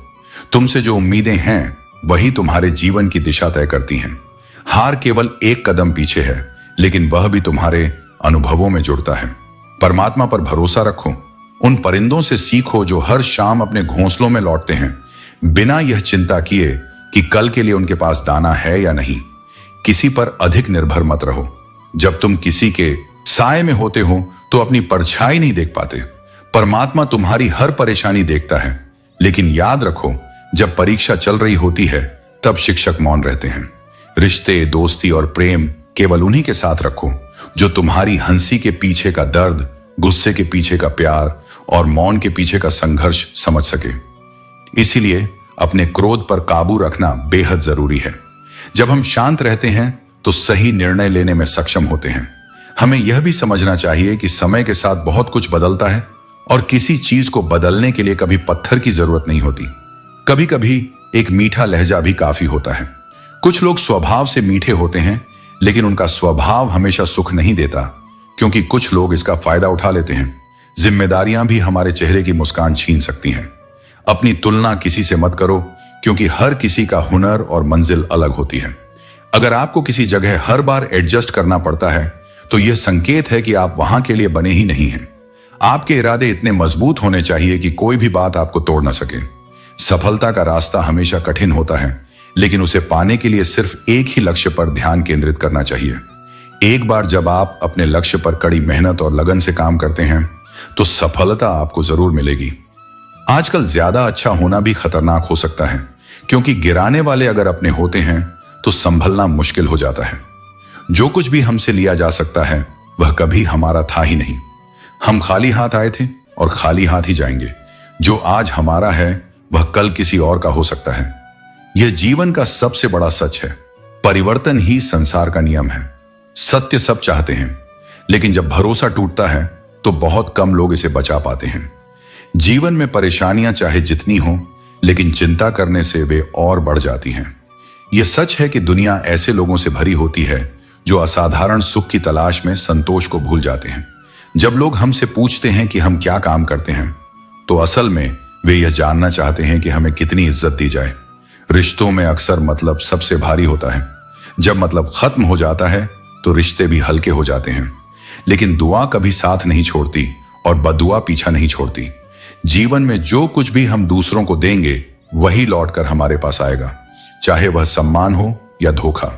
तुमसे जो उम्मीदें हैं वही तुम्हारे जीवन की दिशा तय करती हैं। हार केवल एक कदम पीछे है, लेकिन वह भी तुम्हारे अनुभवों में जुड़ता है। परमात्मा पर भरोसा रखो। उन परिंदों से सीखो जो हर शाम अपने घोंसलों में लौटते हैं, बिना यह चिंता किए कि कल के लिए उनके पास दाना है या नहीं। किसी पर अधिक निर्भर मत रहो। जब तुम किसी के साए में होते हो तो अपनी परछाई नहीं देख पाते, परमात्मा तुम्हारी हर परेशानी देखता है, लेकिन याद रखो, जब परीक्षा चल रही होती है तब शिक्षक मौन रहते हैं। रिश्ते, दोस्ती और प्रेम केवल उन्हीं के साथ रखो जो तुम्हारी हंसी के पीछे का दर्द, गुस्से के पीछे का प्यार और मौन के पीछे का संघर्ष समझ सके। इसीलिए अपने क्रोध पर काबू रखना बेहद जरूरी है। जब हम शांत रहते हैं तो सही निर्णय लेने में सक्षम होते हैं। हमें यह भी समझना चाहिए कि समय के साथ बहुत कुछ बदलता है और किसी चीज को बदलने के लिए कभी पत्थर की जरूरत नहीं होती। कभी कभी एक मीठा लहजा भी काफी होता है। कुछ लोग स्वभाव से मीठे होते हैं, लेकिन उनका स्वभाव हमेशा सुख नहीं देता, क्योंकि कुछ लोग इसका फायदा उठा लेते हैं। जिम्मेदारियां भी हमारे चेहरे की मुस्कान छीन सकती हैं। अपनी तुलना किसी से मत करो, क्योंकि हर किसी का हुनर और मंजिल अलग होती है। अगर आपको किसी जगह हर बार एडजस्ट करना पड़ता है तो यह संकेत है कि आप वहां के लिए बने ही नहीं हैं। आपके इरादे इतने मजबूत होने चाहिए कि कोई भी बात आपको तोड़ ना सके। सफलता का रास्ता हमेशा कठिन होता है, लेकिन उसे पाने के लिए सिर्फ एक ही लक्ष्य पर ध्यान केंद्रित करना चाहिए। एक बार जब आप अपने लक्ष्य पर कड़ी मेहनत और लगन से काम करते हैं तो सफलता आपको जरूर मिलेगी। आजकल ज्यादा अच्छा होना भी खतरनाक हो सकता है, क्योंकि गिराने वाले अगर अपने होते हैं तो संभलना मुश्किल हो जाता है। जो कुछ भी हमसे लिया जा सकता है वह कभी हमारा था ही नहीं। हम खाली हाथ आए थे और खाली हाथ ही जाएंगे। जो आज हमारा है वह कल किसी और का हो सकता है। यह जीवन का सबसे बड़ा सच है। परिवर्तन ही संसार का नियम है। सत्य सब चाहते हैं, लेकिन जब भरोसा टूटता है तो बहुत कम लोग इसे बचा पाते हैं। जीवन में परेशानियां चाहे जितनी हो, लेकिन चिंता करने से वे और बढ़ जाती हैं। यह सच है कि दुनिया ऐसे लोगों से भरी होती है जो असाधारण सुख की तलाश में संतोष को भूल जाते हैं। जब लोग हमसे पूछते हैं कि हम क्या काम करते हैं, तो असल में वे यह जानना चाहते हैं कि हमें कितनी इज्जत दी जाए। रिश्तों में अक्सर मतलब सबसे भारी होता है। जब मतलब खत्म हो जाता है तो रिश्ते भी हल्के हो जाते हैं। लेकिन दुआ कभी साथ नहीं छोड़ती और बदुआ पीछा नहीं छोड़ती। जीवन में जो कुछ भी हम दूसरों को देंगे वही लौटकर हमारे पास आएगा, चाहे वह सम्मान हो या धोखा।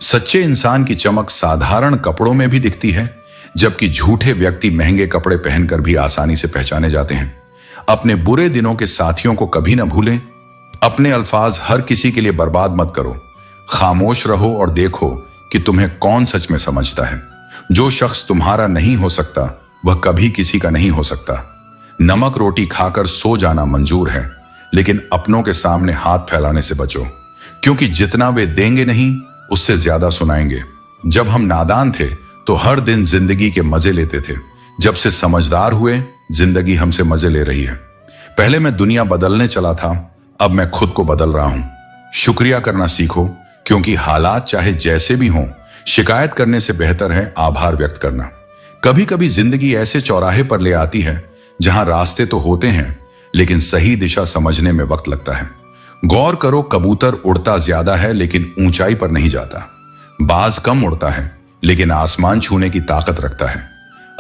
सच्चे इंसान की चमक साधारण कपड़ों में भी दिखती है, जबकि झूठे व्यक्ति महंगे कपड़े पहनकर भी आसानी से पहचाने जाते हैं। अपने बुरे दिनों के साथियों को कभी ना भूलें। अपने अल्फाज हर किसी के लिए बर्बाद मत करो। खामोश रहो और देखो कि तुम्हें कौन सच में समझता है। जो शख्स तुम्हारा नहीं हो सकता वह कभी किसी का नहीं हो सकता। नमक रोटी खाकर सो जाना मंजूर है, लेकिन अपनों के सामने हाथ फैलाने से बचो, क्योंकि जितना वे देंगे नहीं उससे ज्यादा सुनाएंगे। जब हम नादान थे तो हर दिन जिंदगी के मजे लेते थे। जब से समझदार हुए, जिंदगी हमसे मजे ले रही है। पहले मैं दुनिया बदलने चला था, अब मैं खुद को बदल रहा हूं। शुक्रिया करना सीखो, क्योंकि हालात चाहे जैसे भी हों, शिकायत करने से बेहतर है आभार व्यक्त करना। कभी कभी जिंदगी ऐसे चौराहे पर ले आती है जहां रास्ते तो होते हैं, लेकिन सही दिशा समझने में वक्त लगता है। गौर करो, कबूतर उड़ता ज्यादा है लेकिन ऊंचाई पर नहीं जाता। बाज कम उड़ता है लेकिन आसमान छूने की ताकत रखता है।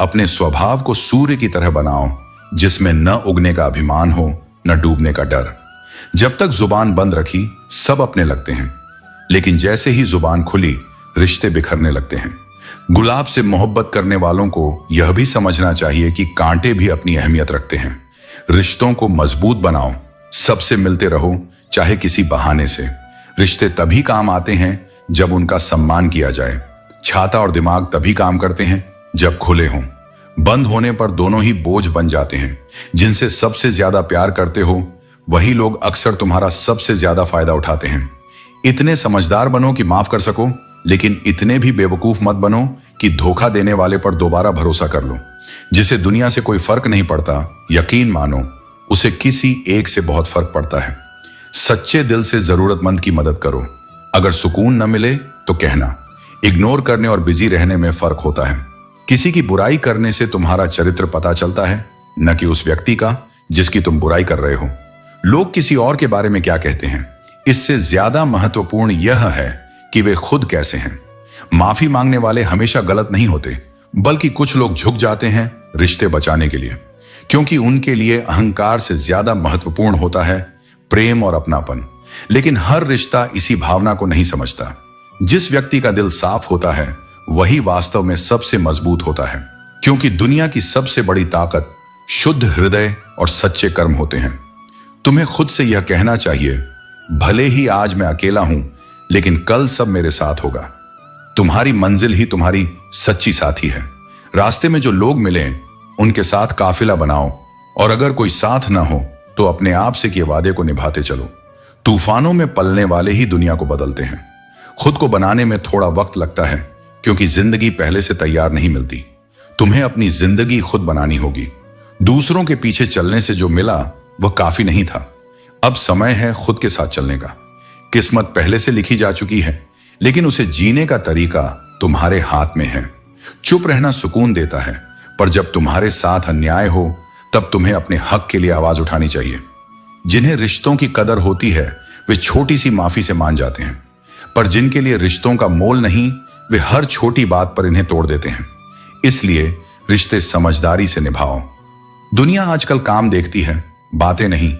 अपने स्वभाव को सूर्य की तरह बनाओ, जिसमें न उगने का अभिमान हो न डूबने का डर। जब तक जुबान बंद रखी सब अपने लगते हैं, लेकिन जैसे ही जुबान खुली रिश्ते बिखरने लगते हैं। गुलाब से मोहब्बत करने वालों को यह भी समझना चाहिए कि कांटे भी अपनी अहमियत रखते हैं। रिश्तों को मजबूत बनाओ, सबसे मिलते रहो, चाहे किसी बहाने से। रिश्ते तभी काम आते हैं जब उनका सम्मान किया जाए। छाता और दिमाग तभी काम करते हैं जब खुले हों। बंद होने पर दोनों ही बोझ बन जाते हैं। जिनसे सबसे ज्यादा प्यार करते हो वही लोग अक्सर तुम्हारा सबसे ज्यादा फायदा उठाते हैं। इतने समझदार बनो कि माफ कर सको, लेकिन इतने भी बेवकूफ मत बनो कि धोखा देने वाले पर दोबारा भरोसा कर लो। जिसे दुनिया से कोई फर्क नहीं पड़ता, यकीन मानो उसे किसी एक से बहुत फर्क पड़ता है। सच्चे दिल से जरूरतमंद की मदद करो। अगर सुकून न मिले तो कहना। इग्नोर करने और बिजी रहने में फर्क होता है। किसी की बुराई करने से तुम्हारा चरित्र पता चलता है, न कि उस व्यक्ति का जिसकी तुम बुराई कर रहे हो। लोग किसी और के बारे में क्या कहते हैं, इससे ज्यादा महत्वपूर्ण यह है कि वे खुद कैसे हैं। माफी मांगने वाले हमेशा गलत नहीं होते, बल्कि कुछ लोग झुक जाते हैं रिश्ते बचाने के लिए, क्योंकि उनके लिए अहंकार से ज्यादा महत्वपूर्ण होता है प्रेम और अपनापन। लेकिन हर रिश्ता इसी भावना को नहीं समझता। जिस व्यक्ति का दिल साफ होता है वही वास्तव में सबसे मजबूत होता है, क्योंकि दुनिया की सबसे बड़ी ताकत शुद्ध हृदय और सच्चे कर्म होते हैं। तुम्हें खुद से यह कहना चाहिए, भले ही आज मैं अकेला हूं, लेकिन कल सब मेरे साथ होगा। तुम्हारी मंजिल ही तुम्हारी सच्ची साथी है। रास्ते में जो लोग मिले उनके साथ काफिला बनाओ, और अगर कोई साथ ना हो तो अपने आप से किए वादे को निभाते चलो। तूफानों में पलने वाले ही दुनिया को बदलते हैं। खुद को बनाने में थोड़ा वक्त लगता है, क्योंकि जिंदगी पहले से तैयार नहीं मिलती। तुम्हें अपनी जिंदगी खुद बनानी होगी। दूसरों के पीछे चलने से जो मिला वह काफी नहीं था। अब समय है खुद के साथ चलने का। किस्मत पहले से लिखी जा चुकी है, लेकिन उसे जीने का तरीका तुम्हारे हाथ में है। चुप रहना सुकून देता है, पर जब तुम्हारे साथ अन्याय हो तब तुम्हें अपने हक के लिए आवाज उठानी चाहिए। जिन्हें रिश्तों की कदर होती है वे छोटी सी माफी से मान जाते हैं, पर जिनके लिए रिश्तों का मोल नहीं वे हर छोटी बात पर इन्हें तोड़ देते हैं। इसलिए रिश्ते समझदारी से निभाओ। दुनिया आजकल काम देखती है, बातें नहीं।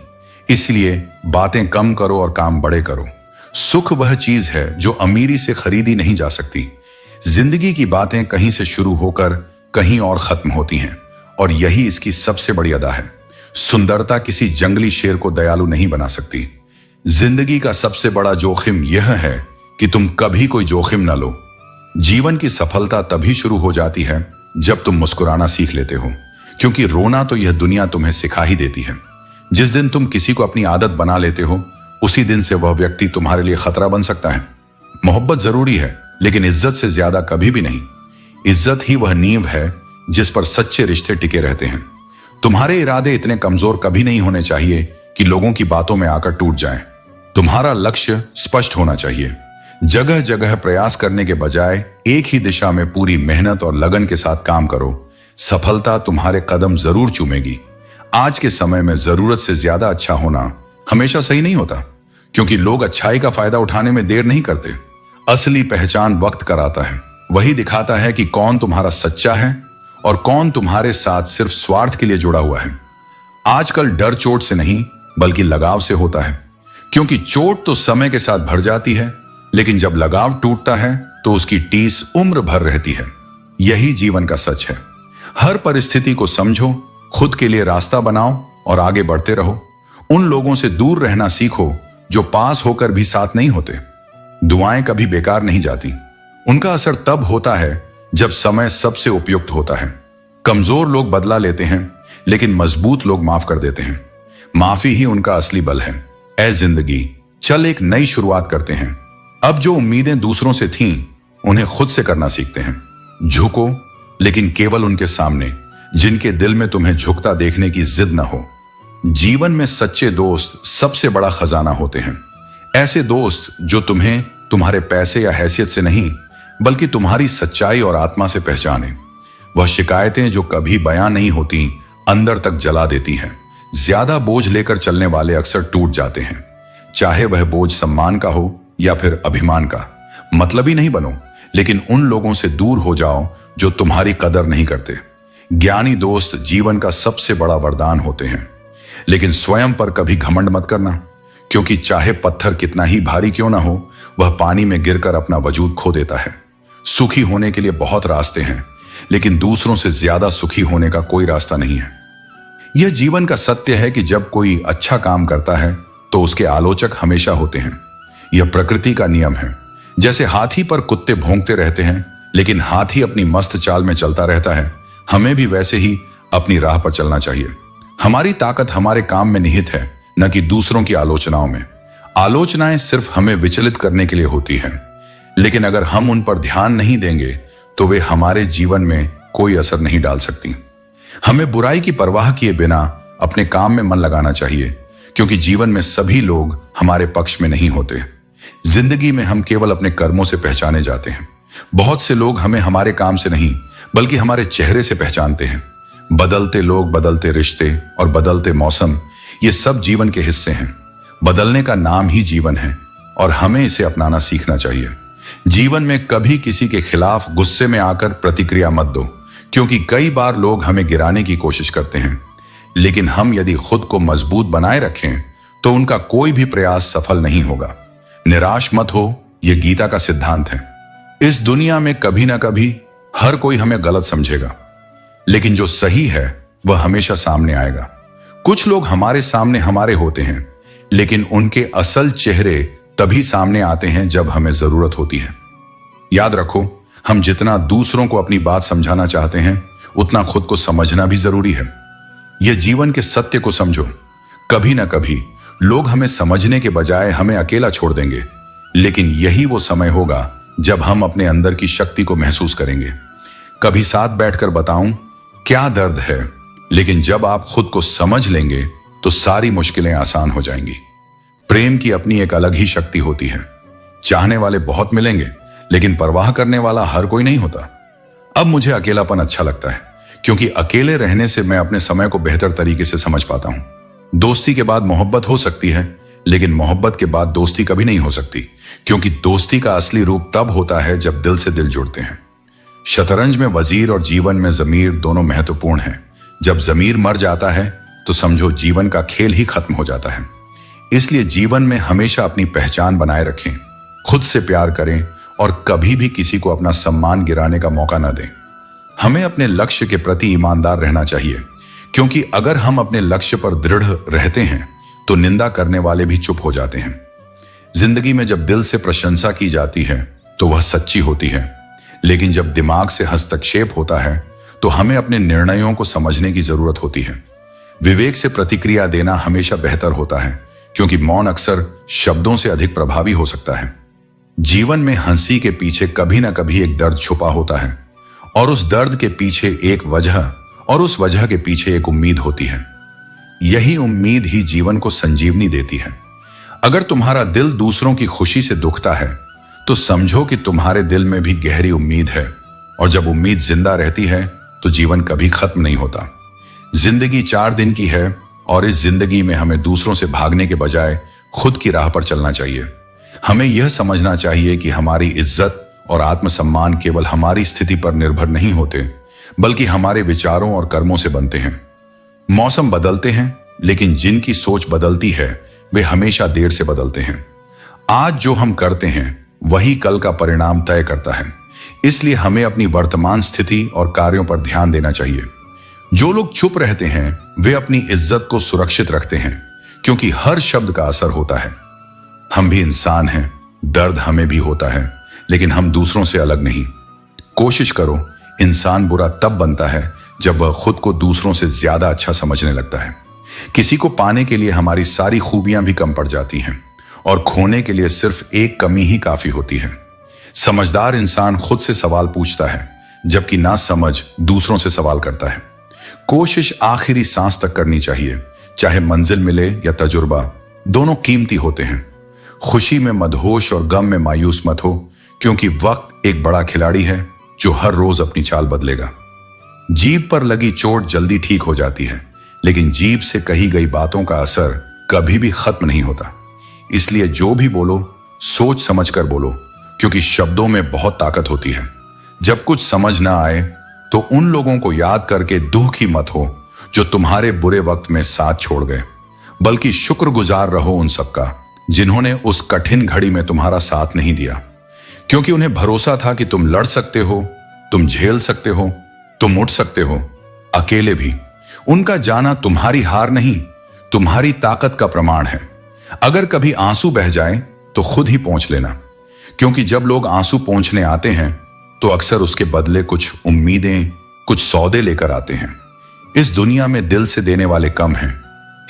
इसलिए बातें कम करो और काम बड़े करो। सुख वह चीज है जो अमीरी से खरीदी नहीं जा सकती। जिंदगी की बातें कहीं से शुरू होकर कहीं और खत्म होती हैं, और यही इसकी सबसे बड़ी अदा है। सुंदरता किसी जंगली शेर को दयालु नहीं बना सकती। जिंदगी का सबसे बड़ा जोखिम यह है कि तुम कभी कोई जोखिम न लो। जीवन की सफलता तभी शुरू हो जाती है जब तुम मुस्कुराना सीख लेते हो, क्योंकि रोना तो यह दुनिया तुम्हें सिखा ही देती है। जिस दिन तुम किसी को अपनी आदत बना लेते हो, उसी दिन से वह व्यक्ति तुम्हारे लिए खतरा बन सकता है। मोहब्बत जरूरी है, लेकिन इज्जत से ज्यादा कभी भी नहीं। इज्जत ही वह नींव है जिस पर सच्चे रिश्ते टिके रहते हैं। तुम्हारे इरादे इतने कमजोर कभी नहीं होने चाहिए कि लोगों की बातों में आकर टूट जाएं। तुम्हारा लक्ष्य स्पष्ट होना चाहिए। जगह जगह प्रयास करने के बजाय एक ही दिशा में पूरी मेहनत और लगन के साथ काम करो। सफलता तुम्हारे कदम जरूर चूमेगी। आज के समय में जरूरत से ज्यादा अच्छा होना हमेशा सही नहीं होता, क्योंकि लोग अच्छाई का फायदा उठाने में देर नहीं करते। असली पहचान वक्त कराता है। वही दिखाता है कि कौन तुम्हारा सच्चा है और कौन तुम्हारे साथ सिर्फ स्वार्थ के लिए जुड़ा हुआ है। आजकल डर चोट से नहीं बल्कि लगाव से होता है, क्योंकि चोट तो समय के साथ भर जाती है, लेकिन जब लगाव टूटता है तो उसकी टीस उम्र भर रहती है। यही जीवन का सच है। हर परिस्थिति को समझो, खुद के लिए रास्ता बनाओ और आगे बढ़ते रहो। उन लोगों से दूर रहना सीखो जो पास होकर भी साथ नहीं होते। दुआएं कभी बेकार नहीं जाती। उनका असर तब होता है जब समय सबसे उपयुक्त होता है। कमजोर लोग बदला लेते हैं, लेकिन मजबूत लोग माफ कर देते हैं। माफी ही उनका असली बल है। ऐ जिंदगी, चल एक नई शुरुआत करते हैं। अब जो उम्मीदें दूसरों से थीं, उन्हें खुद से करना सीखते हैं। झुको, लेकिन केवल उनके सामने जिनके दिल में तुम्हें झुकता देखने की जिद न हो। जीवन में सच्चे दोस्त सबसे बड़ा खजाना होते हैं। ऐसे दोस्त जो तुम्हें तुम्हारे पैसे या हैसियत से नहीं, बल्कि तुम्हारी सच्चाई और आत्मा से पहचाने। वह शिकायतें जो कभी बयां नहीं होती, अंदर तक जला देती हैं। ज्यादा बोझ लेकर चलने वाले अक्सर टूट जाते हैं, चाहे वह बोझ सम्मान का हो या फिर अभिमान का। मतलबी नहीं बनो, लेकिन उन लोगों से दूर हो जाओ जो तुम्हारी कदर नहीं करते। ज्ञानी दोस्त जीवन का सबसे बड़ा वरदान होते हैं, लेकिन स्वयं पर कभी घमंड मत करना, क्योंकि चाहे पत्थर कितना ही भारी क्यों ना हो, वह पानी में गिरकर अपना वजूद खो देता है। सुखी होने के लिए बहुत रास्ते हैं, लेकिन दूसरों से ज्यादा सुखी होने का कोई रास्ता नहीं है। यह जीवन का सत्य है कि जब कोई अच्छा काम करता है तो उसके आलोचक हमेशा होते हैं। यह प्रकृति का नियम है। जैसे हाथी पर कुत्ते भौंकते रहते हैं, लेकिन हाथी अपनी मस्त चाल में चलता रहता है, हमें भी वैसे ही अपनी राह पर चलना चाहिए। हमारी ताकत हमारे काम में निहित है, न कि दूसरों की आलोचनाओं में। आलोचनाएं सिर्फ हमें विचलित करने के लिए होती हैं, लेकिन अगर हम उन पर ध्यान नहीं देंगे तो वे हमारे जीवन में कोई असर नहीं डाल सकती। हमें बुराई की परवाह किए बिना अपने काम में मन लगाना चाहिए, क्योंकि जीवन में सभी लोग हमारे पक्ष में नहीं होते। जिंदगी में हम केवल अपने कर्मों से पहचाने जाते हैं। बहुत से लोग हमें हमारे काम से नहीं बल्कि हमारे चेहरे से पहचानते हैं। बदलते लोग, बदलते रिश्ते और बदलते मौसम, ये सब जीवन के हिस्से हैं। बदलने का नाम ही जीवन है और हमें इसे अपनाना सीखना चाहिए। जीवन में कभी किसी के खिलाफ गुस्से में आकर प्रतिक्रिया मत दो, क्योंकि कई बार लोग हमें गिराने की कोशिश करते हैं, लेकिन हम यदि खुद को मजबूत बनाए रखें तो उनका कोई भी प्रयास सफल नहीं होगा। निराश मत हो, यह गीता का सिद्धांत है। इस दुनिया में कभी ना कभी हर कोई हमें गलत समझेगा, लेकिन जो सही है वह हमेशा सामने आएगा। कुछ लोग हमारे सामने हमारे होते हैं, लेकिन उनके असल चेहरे तभी सामने आते हैं जब हमें जरूरत होती है। याद रखो, हम जितना दूसरों को अपनी बात समझाना चाहते हैं, उतना खुद को समझना भी जरूरी है। यह जीवन के सत्य को समझो। कभी ना कभी लोग हमें समझने के बजाय हमें अकेला छोड़ देंगे, लेकिन यही वो समय होगा जब हम अपने अंदर की शक्ति को महसूस करेंगे। कभी साथ बैठकर बताऊं क्या दर्द है, लेकिन जब आप खुद को समझ लेंगे तो सारी मुश्किलें आसान हो जाएंगी। प्रेम की अपनी एक अलग ही शक्ति होती है। चाहने वाले बहुत मिलेंगे, लेकिन परवाह करने वाला हर कोई नहीं होता। अब मुझे अकेलापन अच्छा लगता है, क्योंकि अकेले रहने से मैं अपने समय को बेहतर तरीके से समझ पाता हूं। दोस्ती के बाद मोहब्बत हो सकती है, लेकिन मोहब्बत के बाद दोस्ती कभी नहीं हो सकती, क्योंकि दोस्ती का असली रूप तब होता है जब दिल से दिल जुड़ते हैं। शतरंज में वजीर और जीवन में जमीर दोनों महत्वपूर्ण हैं। जब जमीर मर जाता है तो समझो जीवन का खेल ही खत्म हो जाता है। इसलिए जीवन में हमेशा अपनी पहचान बनाए रखें, खुद से प्यार करें और कभी भी किसी को अपना सम्मान गिराने का मौका न दें। हमें अपने लक्ष्य के प्रति ईमानदार रहना चाहिए, क्योंकि अगर हम अपने लक्ष्य पर दृढ़ रहते हैं तो निंदा करने वाले भी चुप हो जाते हैं। जिंदगी में जब दिल से प्रशंसा की जाती है तो वह सच्ची होती है, लेकिन जब दिमाग से हस्तक्षेप होता है तो हमें अपने निर्णयों को समझने की जरूरत होती है। विवेक से प्रतिक्रिया देना हमेशा बेहतर होता है, क्योंकि मौन अक्सर शब्दों से अधिक प्रभावी हो सकता है। जीवन में हंसी के पीछे कभी ना कभी एक दर्द छुपा होता है, और उस दर्द के पीछे एक वजह और उस वजह के पीछे एक उम्मीद होती है। यही उम्मीद ही जीवन को संजीवनी देती है। अगर तुम्हारा दिल दूसरों की खुशी से दुखता है तो समझो कि तुम्हारे दिल में भी गहरी उम्मीद है, और जब उम्मीद जिंदा रहती है तो जीवन कभी खत्म नहीं होता। जिंदगी 4 दिन की है, और इस जिंदगी में हमें दूसरों से भागने के बजाय खुद की राह पर चलना चाहिए। हमें यह समझना चाहिए कि हमारी इज्जत और आत्मसम्मान केवल हमारी स्थिति पर निर्भर नहीं होते, बल्कि हमारे विचारों और कर्मों से बनते हैं। मौसम बदलते हैं, लेकिन जिनकी सोच बदलती है वे हमेशा देर से बदलते हैं। आज जो हम करते हैं वही कल का परिणाम तय करता है। इसलिए हमें अपनी वर्तमान स्थिति और कार्यों पर ध्यान देना चाहिए। जो लोग चुप रहते हैं वे अपनी इज्जत को सुरक्षित रखते हैं, क्योंकि हर शब्द का असर होता है। हम भी इंसान हैं, दर्द हमें भी होता है, लेकिन हम दूसरों से अलग नहीं। कोशिश करो, इंसान बुरा तब बनता है जब वह खुद को दूसरों से ज्यादा अच्छा समझने लगता है। किसी को पाने के लिए हमारी सारी खूबियां भी कम पड़ जाती हैं, और खोने के लिए सिर्फ एक कमी ही काफी होती है। समझदार इंसान खुद से सवाल पूछता है, जबकि ना समझ दूसरों से सवाल करता है। कोशिश आखिरी सांस तक करनी चाहिए, चाहे मंजिल मिले या तजुर्बा, दोनों कीमती होते हैं। खुशी में मदहोश और गम में मायूस मत हो, क्योंकि वक्त एक बड़ा खिलाड़ी है जो हर रोज अपनी चाल बदलेगा। जीभ पर लगी चोट जल्दी ठीक हो जाती है, लेकिन जीभ से कही गई बातों का असर कभी भी खत्म नहीं होता। इसलिए जो भी बोलो सोच समझ कर बोलो, क्योंकि शब्दों में बहुत ताकत होती है। जब कुछ समझ ना आए तो उन लोगों को याद करके दुखी मत हो जो तुम्हारे बुरे वक्त में साथ छोड़ गए, बल्कि शुक्रगुजार रहो उन सबका जिन्होंने उस कठिन घड़ी में तुम्हारा साथ नहीं दिया, क्योंकि उन्हें भरोसा था कि तुम लड़ सकते हो, तुम झेल सकते हो, तुम उठ सकते हो, अकेले भी। उनका जाना तुम्हारी हार नहीं, तुम्हारी ताकत का प्रमाण है। अगर कभी आंसू बह जाए तो खुद ही पोंछ लेना, क्योंकि जब लोग आंसू पोंछने आते हैं तो अक्सर उसके बदले कुछ उम्मीदें, कुछ सौदे लेकर आते हैं। इस दुनिया में दिल से देने वाले कम हैं,